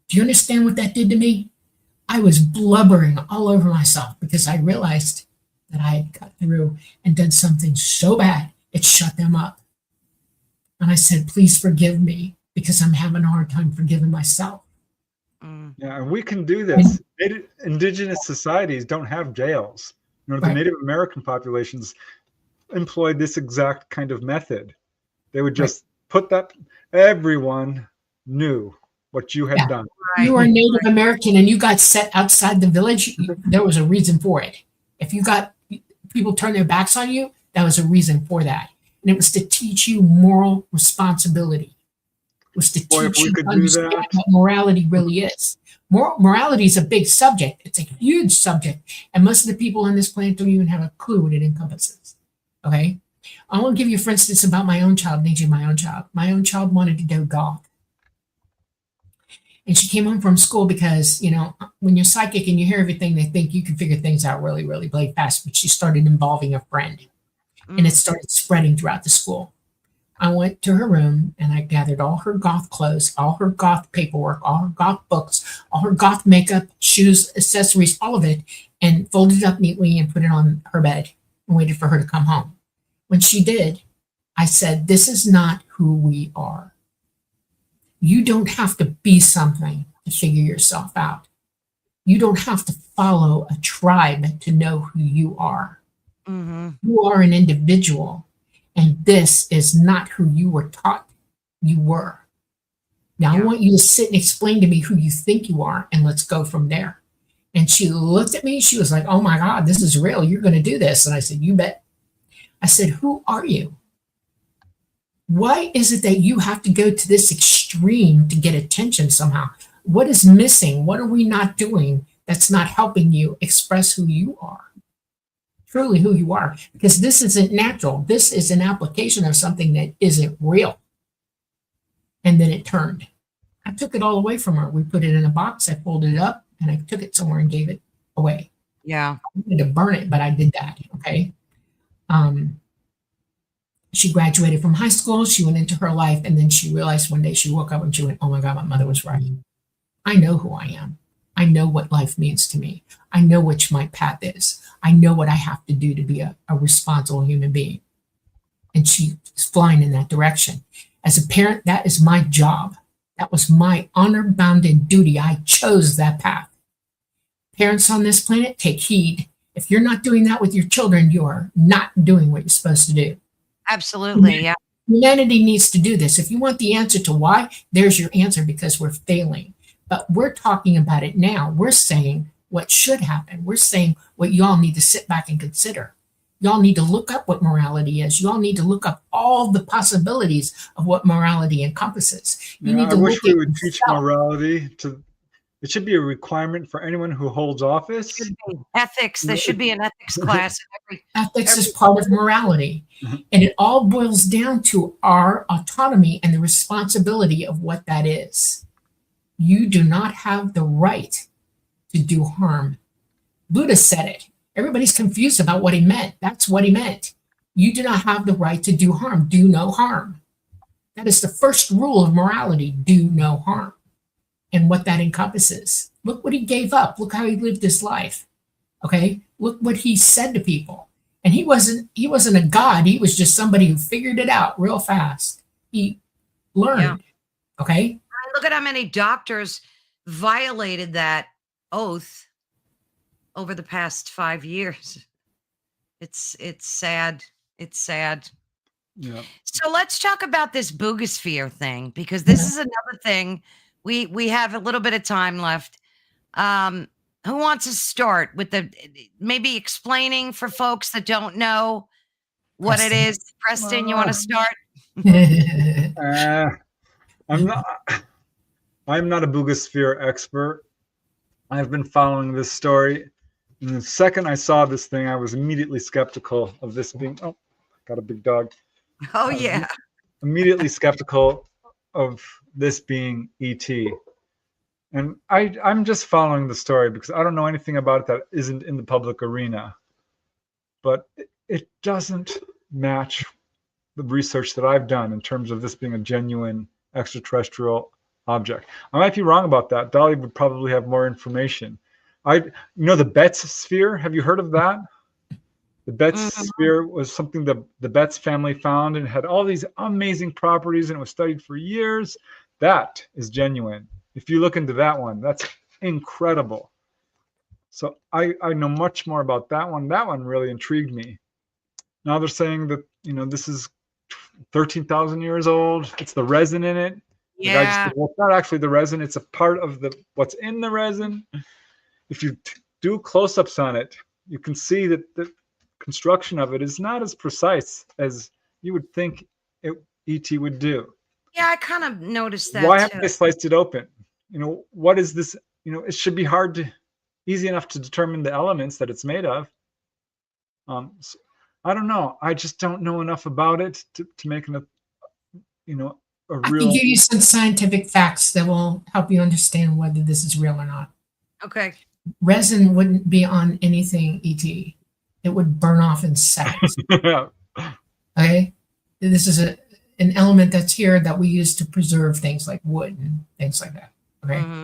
Do you understand what that did to me? I was blubbering all over myself because I realized that I had cut through and done something so bad, it shut them up. And I said, please forgive me because I'm having a hard time forgiving myself. Yeah, and we can do this. Indigenous societies don't have jails. You know, the Native American populations employed this exact kind of method. They would just put that, everyone knew what you had done. You are Native American and you got set outside the village, there was a reason for it. If you got people turn their backs on you, that was a reason for that. And it was to teach you moral responsibility. It was to teach you to understand what morality really is. Morality is a big subject. It's a huge subject. And most of the people on this planet don't even have a clue what it encompasses. Okay? I want to give you, for instance, about my own child, my own child. My own child wanted to go goth. And she came home from school because, you know, when you're psychic and you hear everything, they think you can figure things out really, really, really fast. But she started involving a friend. And it started spreading throughout the school. I went to her room and I gathered all her goth clothes, all her goth paperwork, all her goth books, all her goth makeup, shoes, accessories, all of it, and folded it up neatly and put it on her bed and waited for her to come home. When she did, I said, this is not who we are. You don't have to be something to figure yourself out. You don't have to follow a tribe to know who you are. You are an individual, and this is not who you were taught you were. Now I want you to sit and explain to me who you think you are, and let's go from there. And she looked at me. She was like, oh my God, this is real. You're going to do this. And I said, you bet. I said, who are you? Why is it that you have to go to this extreme to get attention somehow? What is missing? What are we not doing that's not helping you express who you are? Truly who you are, because this isn't natural. This is an application of something that isn't real. And then it turned. I took it all away from her. We put it in a box, I folded it up, and I took it somewhere and gave it away. Yeah. I wanted to burn it, but I did that. Okay. Um, she graduated from high school. She went into her life, and then she realized one day she woke up and she went, "Oh my God, my mother was right. I know who I am. I know what life means to me. I know which my path is. I know what I have to do to be a responsible human being." And she's flying in that direction. As a parent, that is my job. That was my honor bounden duty. I chose that path. Parents on this planet, take heed. If you're not doing that with your children, you are not doing what you're supposed to do. Absolutely. Yeah. Humanity needs to do this. If you want the answer to why, there's your answer, because we're failing. But we're talking about it now. We're saying what should happen. We're saying what y'all need to sit back and consider. Y'all need to look up what morality is. Y'all need to look up all the possibilities of what morality encompasses. You need I to wish look we at would teach yourself. morality to. It should be a requirement for anyone who holds office. Should be. Ethics. There should be an ethics class in Ethics every is part of morality. And it all boils down to our autonomy and the responsibility of what that is. You do not have the right to do harm. Buddha said it. Everybody's confused about what he meant. That's what he meant. You do not have the right to do harm. Do no harm. That is the first rule of morality. Do no harm. And what that encompasses. Look what he gave up. Look how he lived his life. Okay? Look what he said to people. And he wasn't a god. He was just somebody who figured it out real fast. He learned. Yeah. Okay? Look at how many doctors violated that oath over the past 5 years. It's sad. It's sad. Yeah. So let's talk about this Bugasphere thing, because this is another thing. We have a little bit of time left. Who wants to start with maybe explaining for folks that don't know what it is? Preston, you want to start? I'm not a Bugasphere expert. I've been following this story. And the second I saw this thing, I was immediately skeptical of this being. Oh, got a big dog. Oh, yeah. Immediately skeptical of this being ET. And I'm just following the story because I don't know anything about it that isn't in the public arena. But it doesn't match the research that I've done in terms of this being a genuine extraterrestrial object. I might be wrong about that. Dolly would probably have more information. The Betts sphere. Have you heard of that? The Betts sphere was something that the Betts family found and had all these amazing properties, and it was studied for years. That is genuine. If you look into that one, that's incredible. So I know much more about that one. That one really intrigued me. Now they're saying that, this is 13,000 years old. It's the resin in it. The guy just said, well, it's not actually the resin. It's a part of what's in the resin. If you do close-ups on it, you can see that the construction of it is not as precise as you would think ET would do. Yeah, I kind of noticed that. Why haven't they sliced it open? What is this? It should be easy enough to determine the elements that it's made of. So, I don't know. I just don't know enough about it to make a real. I can give you some scientific facts that will help you understand whether this is real or not. Okay. Resin wouldn't be on anything ET. It would burn off in seconds. Okay? This is an element that's here that we use to preserve things like wood and things like that. Okay?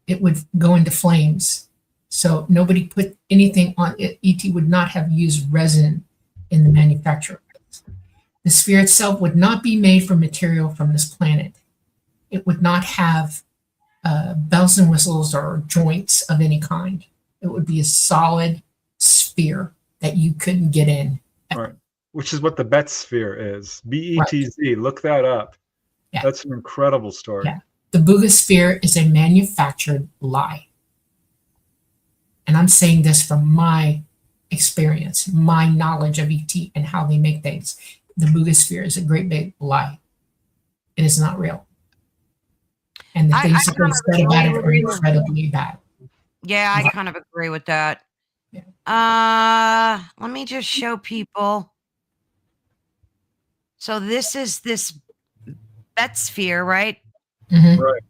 It would go into flames. So nobody put anything on it. ET would not have used resin in the manufacture. The sphere itself would not be made from material from this planet. It would not have bells and whistles or joints of any kind. It would be a solid sphere that you couldn't get in. Right. Which is what the Betts sphere is. BETZ. Right. Look that up. Yeah. That's an incredible story. Yeah. The Bugasphere is a manufactured lie. And I'm saying this from my experience, my knowledge of ET and how they make things. The Bugasphere is a great big lie. It is not real. And the things that they said about it are incredibly bad. Yeah, I kind of agree with that. Yeah. Let me just show people. So this is this Betts sphere, right? Mhm. Right.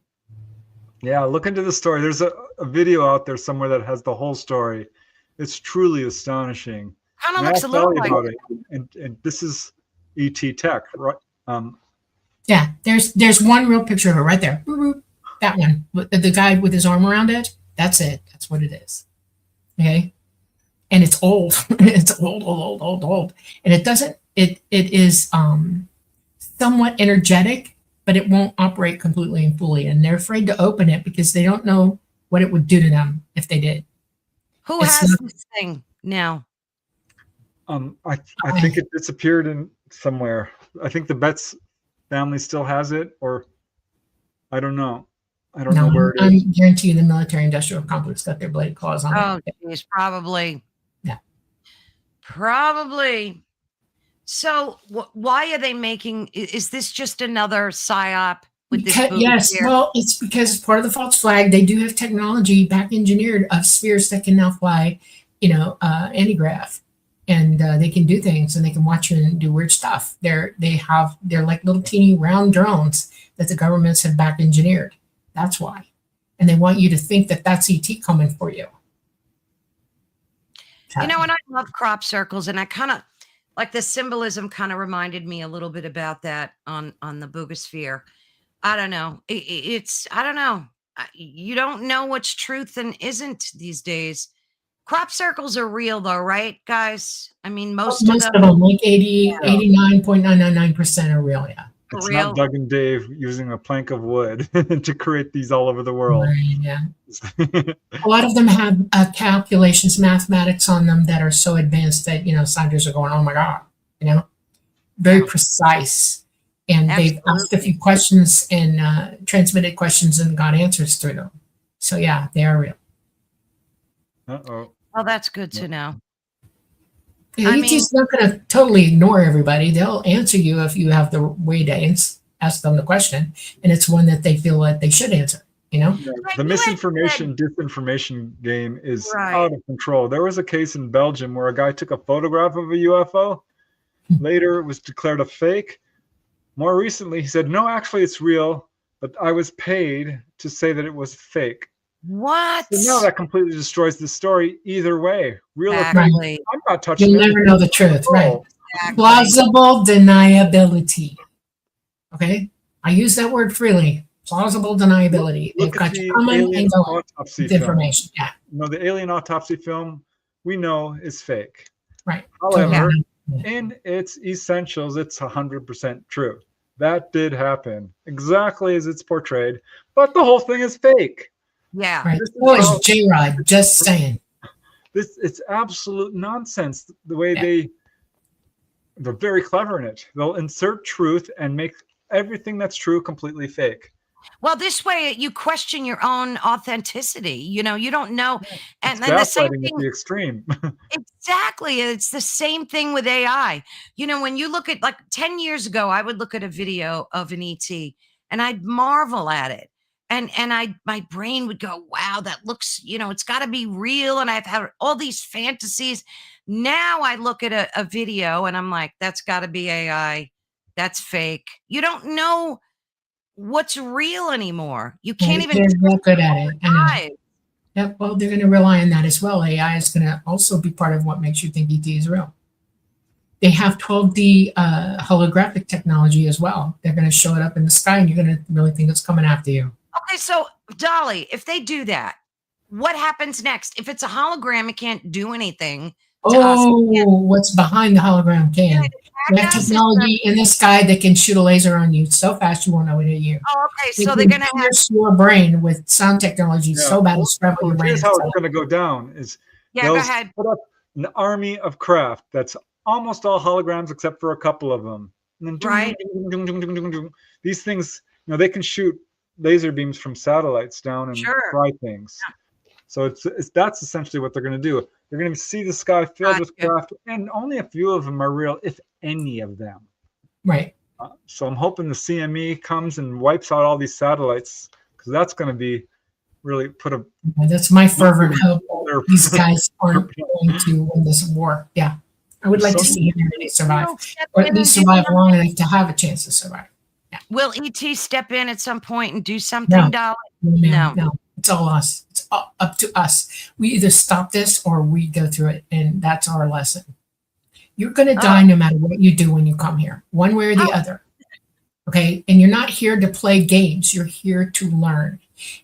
Yeah, look into the story. There's a video out there somewhere that has the whole story. It's truly astonishing. Kind of And I looks a asked little Dolly like about it, and this is ET tech, right? Um, Yeah, there's one real picture of it right there. Boop, boop. That one, with the guy with his arm around it. That's it. That's what it is. Okay, and it's old. It's old, and it doesn't. It is somewhat energetic, but it won't operate completely and fully. And they're afraid to open it because they don't know what it would do to them if they did. who It's has not. this thing now? I think it disappeared in somewhere. I think the Betts family still has it, or I don't know. I don't know No, where it is. I'm guarantee you the military-industrial complex got their blade claws on Oh, it. geez, probably. Yeah. Probably. So why are they making, is this just another psyop with this Buga Yes, sphere? well, it's because it's part of the false flag. They do have technology back engineered of spheres that can now fly, anti-grav, and they can do things and they can watch you and do weird stuff. They're like little teeny round drones that the governments have back engineered. That's why, and they want you to think that that's ET coming for you. And I love crop circles, and I kind of like the symbolism kind of reminded me a little bit about that on the Buga sphere. I don't know. It's I don't know. You don't know what's truth and isn't these days. Crop circles are real though, right, guys? I mean, most of them like 89.999% are real. Yeah. are It's real. not Doug and Dave using a plank of wood to create these all over the world. Right, yeah. A lot of them have calculations, mathematics on them that are so advanced that scientists are going, "Oh my god!" Very Yeah. precise, and they've asked a few questions and transmitted questions and got answers through them. So yeah, they are real. Uh-oh. Well, that's good to know. Yeah, I ET's not going to totally ignore everybody. They'll answer you if you have the way to ask them the question, and it's one that they feel that they should answer. Yeah, the misinformation, disinformation game is out of control. There was a case in Belgium where a guy took a photograph of a UFO. Later, it was declared a fake. More recently, he said, "No, actually, it's real, but I was paid to say that it was fake." What? So now that completely destroys the story either way. Real or fake, Exactly. I'm not touching You'll it. never know the truth, right? Exactly. Plausible deniability. Okay, I use that word freely. Plausible deniability. They've Look got at you the coming alien and going autopsy with film. information. Yeah, No, the alien autopsy film we know is fake. right. However, Yeah. in its essentials, it's 100% true. That did happen exactly as it's portrayed, but the whole thing is fake. Yeah. Right. So is J-Rod, just saying. It's absolute nonsense. The way they're very clever in it. They'll insert truth and make everything that's true completely fake. Well, this way you question your own authenticity. You don't know. And It's then the same gaslighting thing. at the extreme. Exactly. It's the same thing with AI. When you look at like 10 years ago, I would look at a video of an ET and I'd marvel at it. And my brain would go, wow, that looks, it's got to be real. And I've had all these fantasies. Now I look at a video and I'm like, that's got to be AI. That's fake. You don't know what's real anymore. You can't even. They're real good at it. I know. eyes. Yep. Well, they're going to rely on that as well. AI is going to also be part of what makes you think ET is real. They have 12D holographic technology as well. They're going to show it up in the sky, and you're going to really think it's coming after you. Okay, so Dolly, if they do that, what happens next? If it's a hologram, it can't do anything to us. What's behind the hologram can. They have technology in the sky that can shoot a laser on you so fast you won't know it hit you. Oh, okay, so they're going to pierce your brain with sound technology so bad it's scramble your brain. Here's how it's going to go down: is go ahead. Put up an army of craft that's almost all holograms except for a couple of them, and then these things, they can shoot laser beams from satellites down and fry things. Yeah. So that's essentially what they're going to do. They're going to see the sky filled with craft, and only a few of them are real, if any of them. Right. So I'm hoping the CME comes and wipes out all these satellites, because that's going to be really put a. That's my fervent hope. These guys aren't going to win this war. Yeah, I would like to see humanity survive, or at least survive long enough to have a chance to survive. Will ET step in at some point and do something, No, Dolly? no. It's all us. It's up to us. We either stop this or we go through it, and that's our lesson. You're going to die no matter what you do when you come here, one way or the other. Okay. And you're not here to play games. You're here to learn.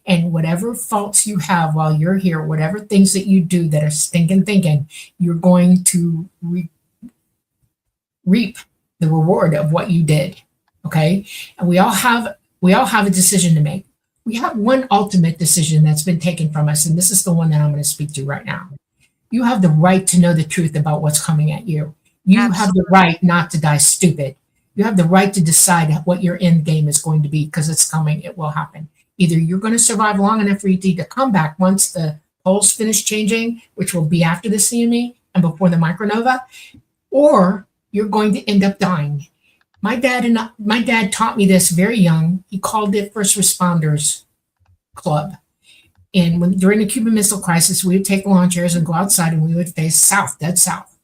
And whatever faults you have while you're here, whatever things that you do that are stinking thinking, you're going to reap the reward of what you did. Okay. And we all have a decision to make. We have one ultimate decision that's been taken from us. And this is the one that I'm going to speak to right now. You have the right to know the truth about what's coming at you. You have the right not to die stupid. You have the right to decide what your end game is going to be, because it's coming. It will happen. Either you're going to survive long enough for ET to come back once the poles finish changing, which will be after the CME and before the micronova, or you're going to end up dying. My dad taught me this very young. He called it First Responders Club. And during the Cuban Missile Crisis, we would take lawn chairs and go outside, and we would face south, dead south.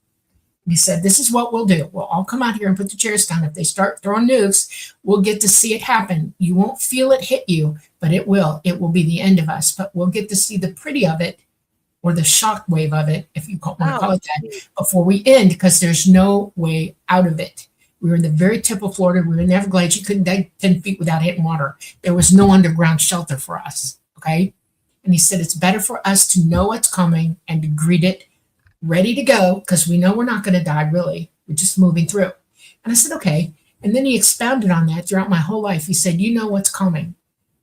And he said, this is what we'll do. We'll all come out here and put the chairs down. If they start throwing nukes, we'll get to see it happen. You won't feel it hit you, but it will. It will be the end of us. But we'll get to see the pretty of it, or the shock wave of it, if you want to call it that, before we end, because there's no way out of it. We were in the very tip of Florida. We were in the Everglades. You couldn't dig 10 feet without hitting water. There was no underground shelter for us, okay? And he said, it's better for us to know what's coming and to greet it, ready to go, because we know we're not going to die, really. We're just moving through. And I said, okay. And then he expounded on that throughout my whole life. He said, you know what's coming.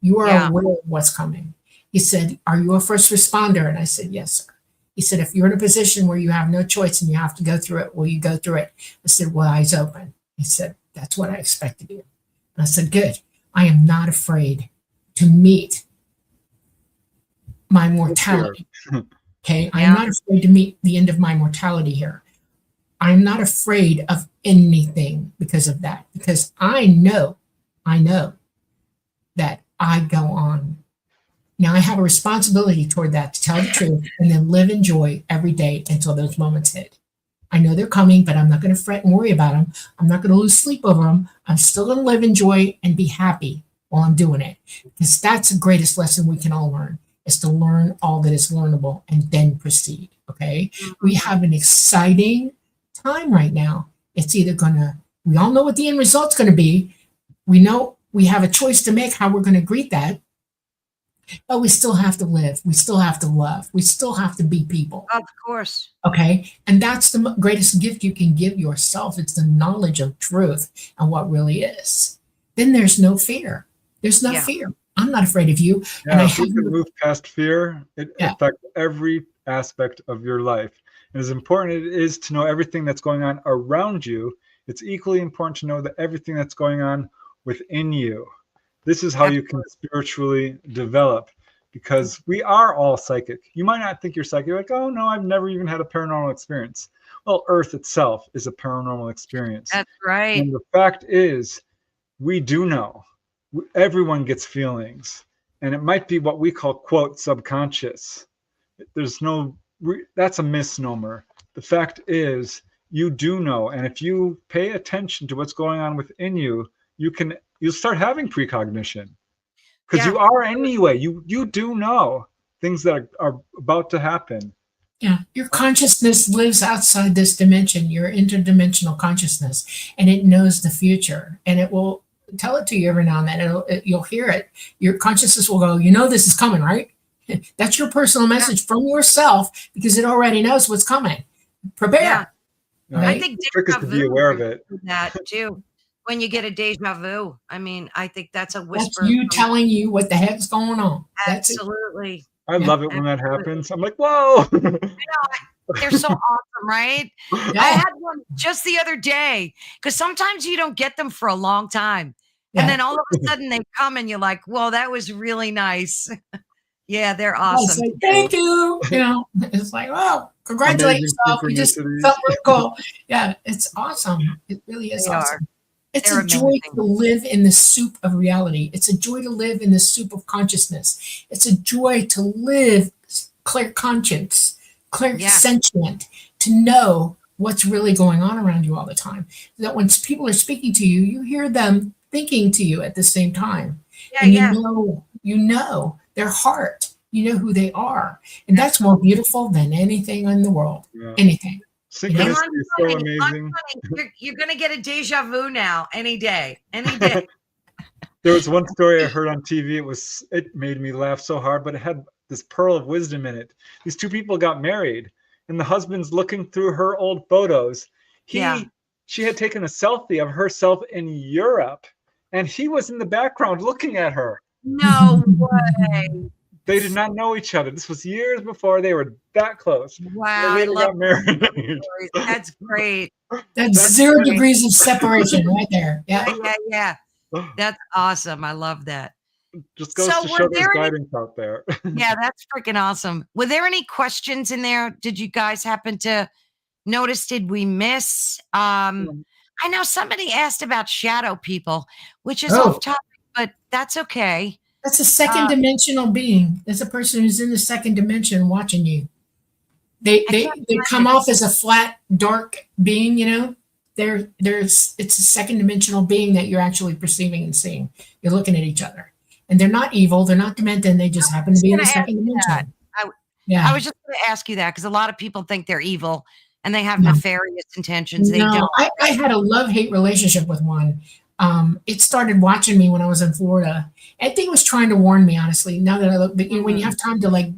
You are aware of what's coming. He said, are you a first responder? And I said, yes, sir. He said, if you're in a position where you have no choice and you have to go through it, will you go through it? I said, well, eyes open. He said, that's what I expected you. And I said, good. I am not afraid to meet my mortality. Okay. I'm not afraid to meet the end of my mortality here. I'm not afraid of anything because of that, because I know that I go on. Now I have a responsibility toward that, to tell the truth and then live in joy every day until those moments hit. I know they're coming, but I'm not going to fret and worry about them. I'm not going to lose sleep over them. I'm still going to live in joy and be happy while I'm doing it, because that's the greatest lesson we can all learn, is to learn all that is learnable and then proceed. Okay. We have an exciting time right now. It's either we all know what the end result's going to be. We know we have a choice to make how we're going to greet that, but we still have to live. We still have to love. We still have to be people. Of course. Okay. And that's the greatest gift you can give yourself. It's the knowledge of truth and what really is. Then there's no fear. There's no fear. I'm not afraid of you. Yeah, and if you can move past fear, it affects every aspect of your life. And as important it is to know everything that's going on around you, it's equally important to know that everything that's going on within you. This is how you can spiritually develop, because we are all psychic. You might not think you're psychic. You're like, oh no, I've never even had a paranormal experience. Well, Earth itself is a paranormal experience. That's right. And the fact is, we do know. Everyone gets feelings, and it might be what we call, quote, subconscious. That's a misnomer. The fact is, you do know. And if you pay attention to what's going on within you, you'll start having precognition, because you are anyway. You do know things that are about to happen. Yeah, your consciousness lives outside this dimension, your interdimensional consciousness, and it knows the future, and it will tell it to you every now and then. You'll hear it. Your consciousness will go, this is coming, right? That's your personal message from yourself, because it already knows what's coming. Prepare. Yeah. Right? I think the trick is to be aware of it. That too. When you get a deja vu, I mean, I think that's a whisper. That's you telling you what the heck's going on. Absolutely. I love it when that happens. I'm like, whoa. They're so awesome, right? Yeah. I had one just the other day, because sometimes you don't get them for a long time. And then all of a sudden they come and you're like, well, that was really nice. Yeah, they're awesome. Like, thank you. It's like, oh, congratulate yourself. You just felt really cool. Yeah, it's awesome. It really is awesome. It's a joy to live in the soup of reality. It's a joy to live in the soup of consciousness. It's a joy to live clear conscience, clear sentient, to know what's really going on around you all the time. That when people are speaking to you, you hear them thinking to you at the same time. Yeah, And yeah. you know their heart. You know who they are. And that's more beautiful than anything in the world. Yeah. Anything. Hey, Synchronicity is so Honey, amazing. you're going to get a deja vu now any day, any day. There was one story I heard on TV. It made me laugh so hard, but it had this pearl of wisdom in it. These two people got married, and the husband's looking through her old photos. Yeah. She had taken a selfie of herself in Europe, and he was in the background looking at her. No way. They did not know each other. This was years before they were that close. Wow, They I later love got married. stories. That's great. That's 0 degrees of separation right there. Yeah. Yeah. That's awesome. I love that. Just goes So to were show there's there any- guidance out there. Yeah, that's freaking awesome. Were there any questions in there? Did you guys happen to notice? Did we miss? I know somebody asked about shadow people, which is off topic, but that's okay. That's a second dimensional being. That's a person who's in the second dimension watching you. They come off as a flat, dark being, you know. It's a second dimensional being that you're actually perceiving and seeing. You're looking at each other. And they're not evil, they're not demented, they just happen to be in the second dimension. I was just going to ask you that because a lot of people think they're evil and they have nefarious intentions. They don't. I had a love-hate relationship with one. It started watching me when I was in Florida. I think it was trying to warn me, honestly. Now that I look, but when you have time to like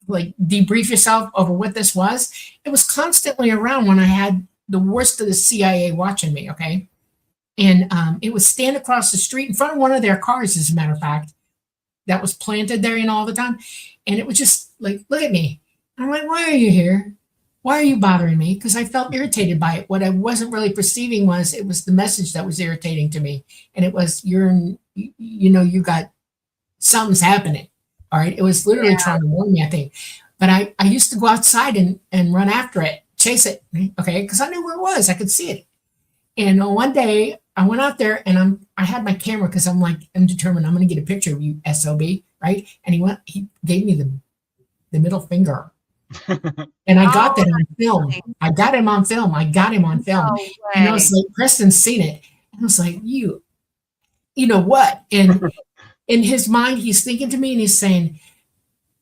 debrief yourself over what this was, it was constantly around when I had the worst of the CIA watching me. Okay, and it would stand across the street in front of one of their cars, as a matter of fact, that was planted there, you know, all the time, and it would just like look at me. I'm like, why are you here? Why are you bothering me? Because I felt irritated by it. What I wasn't really perceiving was it was the message that was irritating to me. And it was, you got something's happening. All right. It was literally trying to warn me, I think. But I used to go outside and run after it, chase it. Okay. Because I knew where it was. I could see it. And one day I went out there and I had my camera because I'm determined I'm going to get a picture of you, SOB. Right. And he gave me the middle finger. And I got that on film. I got him on film. No and I was like, Preston's seen it. And I was like, you know what? And in his mind, he's thinking to me and he's saying,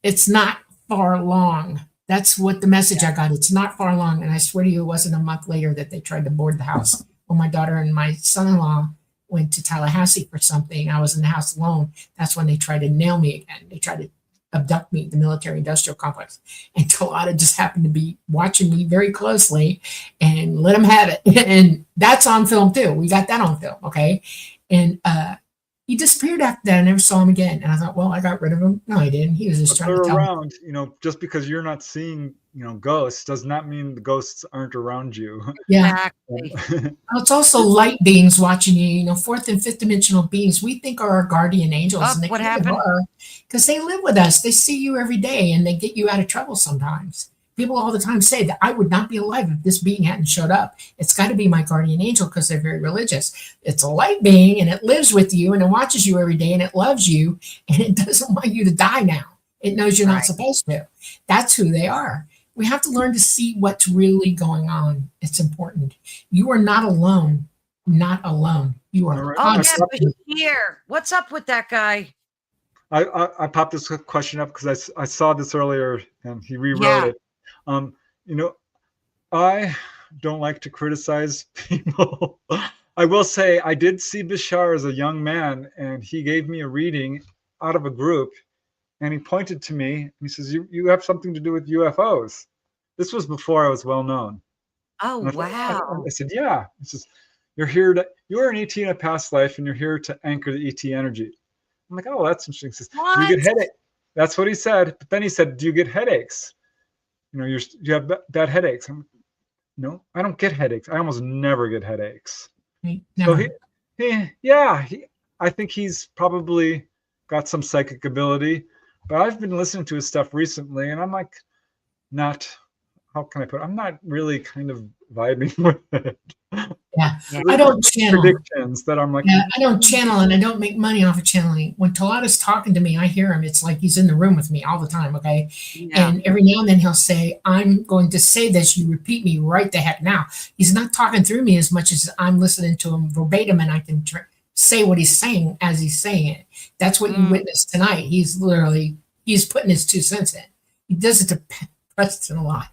it's not far long. That's what the message I got. It's not far long. And I swear to you, it wasn't a month later that they tried to board the house. When my daughter and my son-in-law went to Tallahassee for something, I was in the house alone. That's when they tried to nail me again. They tried to abduct me at the military industrial complex. And Talata just happened to be watching me very closely and let him have it. And that's on film too. We got that on film. Okay. And he disappeared after that. I never saw him again. And I thought, well, I got rid of him. No, I didn't. He was just trying to tell around, me. Just because you're not seeing, ghosts does not mean the ghosts aren't around you. Yeah. Exactly. It's also light beings watching you, fourth and fifth dimensional beings we think are our guardian angels. And they what happened? Because they live with us. They see you every day and they get you out of trouble sometimes. People all the time say that I would not be alive if this being hadn't showed up. It's got to be my guardian angel because they're very religious. It's a light being and it lives with you and it watches you every day and it loves you and it doesn't want you to die now. It knows you're not supposed to. That's who they are. We have to learn to see what's really going on. It's important. You are not alone. Not alone. You are. Oh, yeah, but here. What's up with that guy? I popped this question up because I saw this earlier and he rewrote it. I don't like to criticize people. I will say I did see Bashar as a young man and he gave me a reading out of a group and he pointed to me and he says, you have something to do with UFOs. This was before I was well known. Oh, wow. I said, yeah. He says, you're an ET in a past life and you're here to anchor the ET energy. I'm like, oh, that's interesting. He says, do you get headaches? That's what he said. But then he said, do you get headaches? You have bad headaches. I'm like, no, I don't get headaches. I almost never get headaches. Never. So I think he's probably got some psychic ability, but I've been listening to his stuff recently and I'm like, how can I put it? I'm not really kind of vibing with it. Yeah. I don't channel. Predictions that I'm like, I don't channel and I don't make money off of channeling. When Talata's talking to me, I hear him. It's like he's in the room with me all the time. Okay. Yeah. And every now and then he'll say, I'm going to say this. You repeat me right the heck now. He's not talking through me as much as I'm listening to him verbatim and I can say what he's saying as he's saying it. That's what you witnessed tonight. He's putting his 2 cents in. He does it to Preston a lot.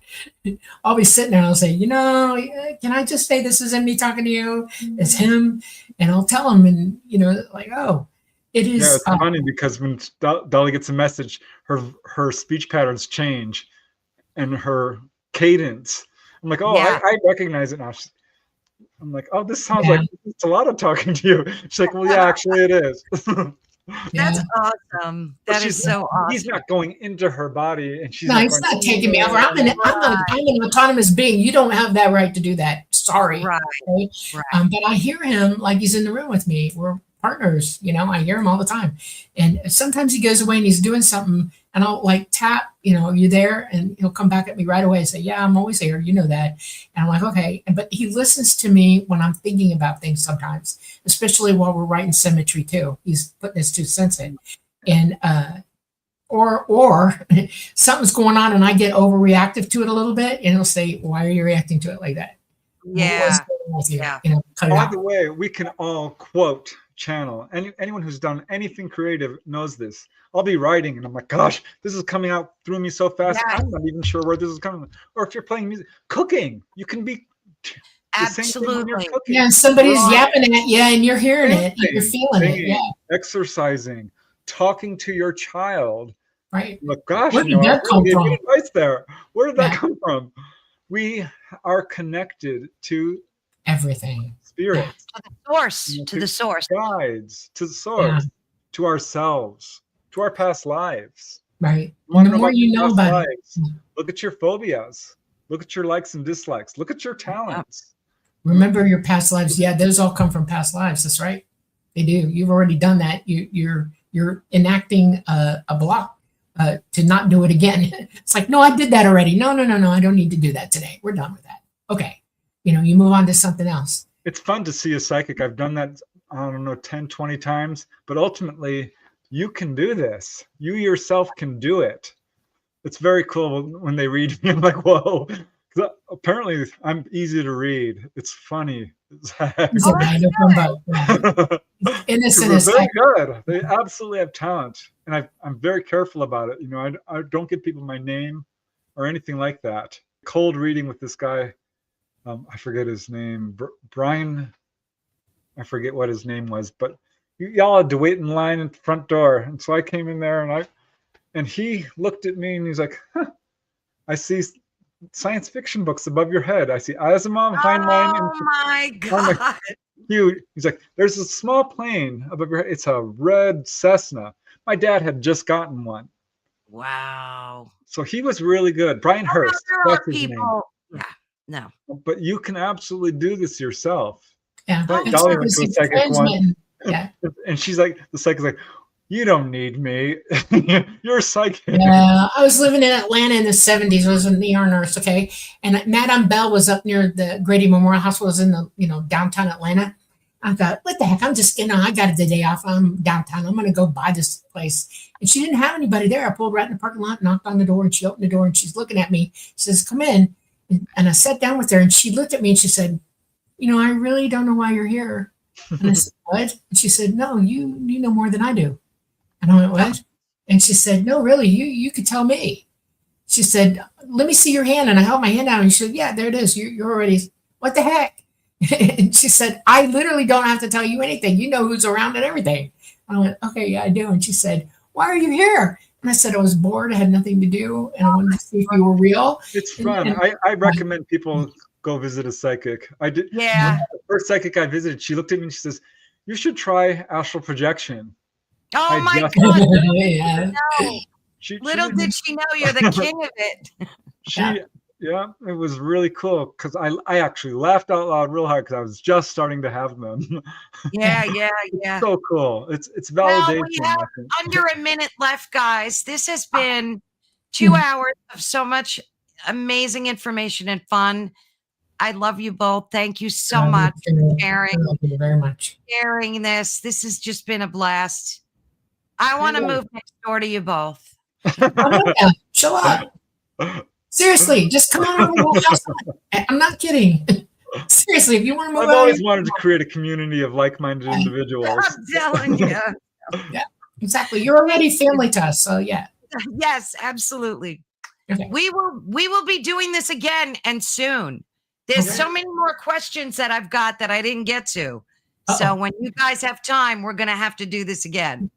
I'll be sitting there and I'll say, can I just say this isn't me talking to you? It's him. And I'll tell him, and like, oh, it is. Yeah, it's funny because when Dolly gets a message, her speech patterns change and her cadence. I'm like, oh, yeah. I recognize it now. I'm like, oh, this sounds like it's a lot of talking to you. She's like, well, yeah, actually it is. That's awesome. That is so awesome. He's not going into her body, and she's he's not taking me over. I'm an autonomous being. You don't have that right to do that. Sorry. Right. But I hear him like he's in the room with me. We're partners, I hear him all the time. And sometimes he goes away and he's doing something, and I'll like tap, you there? And he'll come back at me right away and say, yeah, I'm always here. You know that. And I'm like, okay. But he listens to me when I'm thinking about things sometimes, especially while we're writing symmetry too. He's putting his 2 cents in. And, or something's going on and I get overreactive to it a little bit, and he'll say, why are you reacting to it like that? Yeah. By the way, we can all quote channel. Anyone who's done anything creative knows this. I'll be writing and I'm like, gosh, this is coming out through me so fast. Yeah. I'm not even sure where this is coming from. Or if you're playing music, cooking, you can be absolutely. Yeah, somebody's yapping at you and you're hearing it, and you're feeling it. Yeah. Exercising, talking to your child. Right. Look, gosh, where did that come from? Advice there. Where did that come from? We are connected to everything. Spirit. To the source. To the source. Guides. To the source. To ourselves. To our past lives. Right. The more you know about it. Look at your phobias. Look at your likes and dislikes. Look at your talents. Remember your past lives. Yeah, those all come from past lives. That's right. They do. You've already done that. You're enacting a block to not do it again. It's like, no, I did that already. No, I don't need to do that today. We're done with that. Okay. You move on to something else. It's fun to see a psychic. I've done that, 10, 20 times, but ultimately you can do this. You yourself can do it. It's very cool when they read me. I'm like, whoa. Apparently I'm easy to read. It's funny. Innocent is very good. They absolutely have talent. And I'm very careful about it. I don't give people my name or anything like that. Cold reading with this guy. I forget his name. Brian. I forget what his name was, but y'all had to wait in line at the front door. And so I came in there and he looked at me and he's like, I see science fiction books above your head. I see Asimov, Heinlein. Oh my God. He's like, there's a small plane above your head. It's a red Cessna. My dad had just gotten one. Wow. So he was really good. Brian Hurst. There are people. Yeah. No. But you can absolutely do this yourself. Yeah. Dolly went to a psychic one. Yeah. And she's like, the psychic's like, you don't need me. You're a psychic. Yeah. I was living in Atlanta in the 70s. I was an ER nurse, okay? And Madame Bell was up near the Grady Memorial Hospital. Was in the, downtown Atlanta. I thought, what the heck? I'm just, I got the day off. I'm downtown. I'm going to go buy this place. And she didn't have anybody there. I pulled right in the parking lot, knocked on the door, and she opened the door, and she's looking at me. She says, come in. And I sat down with her, and she looked at me, and she said, I really don't know why you're here. And I said, what? And she said, no, you know more than I do. And I went, what? And she said, no, really, you could tell me. She said, let me see your hand. And I held my hand out, and she said, yeah, there it is. You're already, what the heck? And she said, I literally don't have to tell you anything. You know who's around and everything. I went, okay, yeah, I do. And she said, why are you here? And I said, I was bored. I had nothing to do. And I wanted to see if you were real. It's fun. I recommend people go visit a psychic. I did. Yeah. The first psychic I visited, she looked at me and she says, you should try astral projection. Oh my God. Yeah. Little did she know you're the king of it. Yeah, it was really cool because I actually laughed out loud real hard because I was just starting to have them. Yeah. It's so cool. It's validation. Well, we have under a minute left, guys. This has been 2 hours of so much amazing information and fun. I love you both. Thank you so much for sharing. Thank you very much. Sharing this. This has just been a blast. I want to move next door to you both. Show up. Seriously, just come on over to the house. I'm not kidding. Seriously, if you want to move I've out, always wanted to create a community of like-minded individuals. I'm telling you. yeah, exactly. You're already family to us, so yeah. Yes, absolutely. Okay. We will be doing this again and soon. There's so many more questions that I've got that I didn't get to. So when you guys have time, we're going to have to do this again.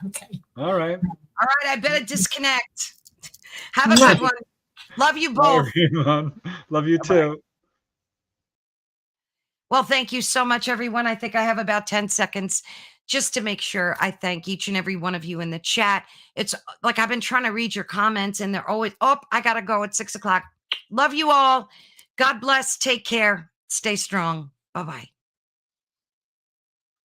Okay. All right. All right. I better disconnect. Have a good one. Love you both. Love you too. Well, thank you so much, everyone. I think I have about 10 seconds just to make sure I thank each and every one of you in the chat. It's like I've been trying to read your comments and they're always, oh, I got to go at 6 o'clock. Love you all. God bless. Take care. Stay strong. Bye-bye.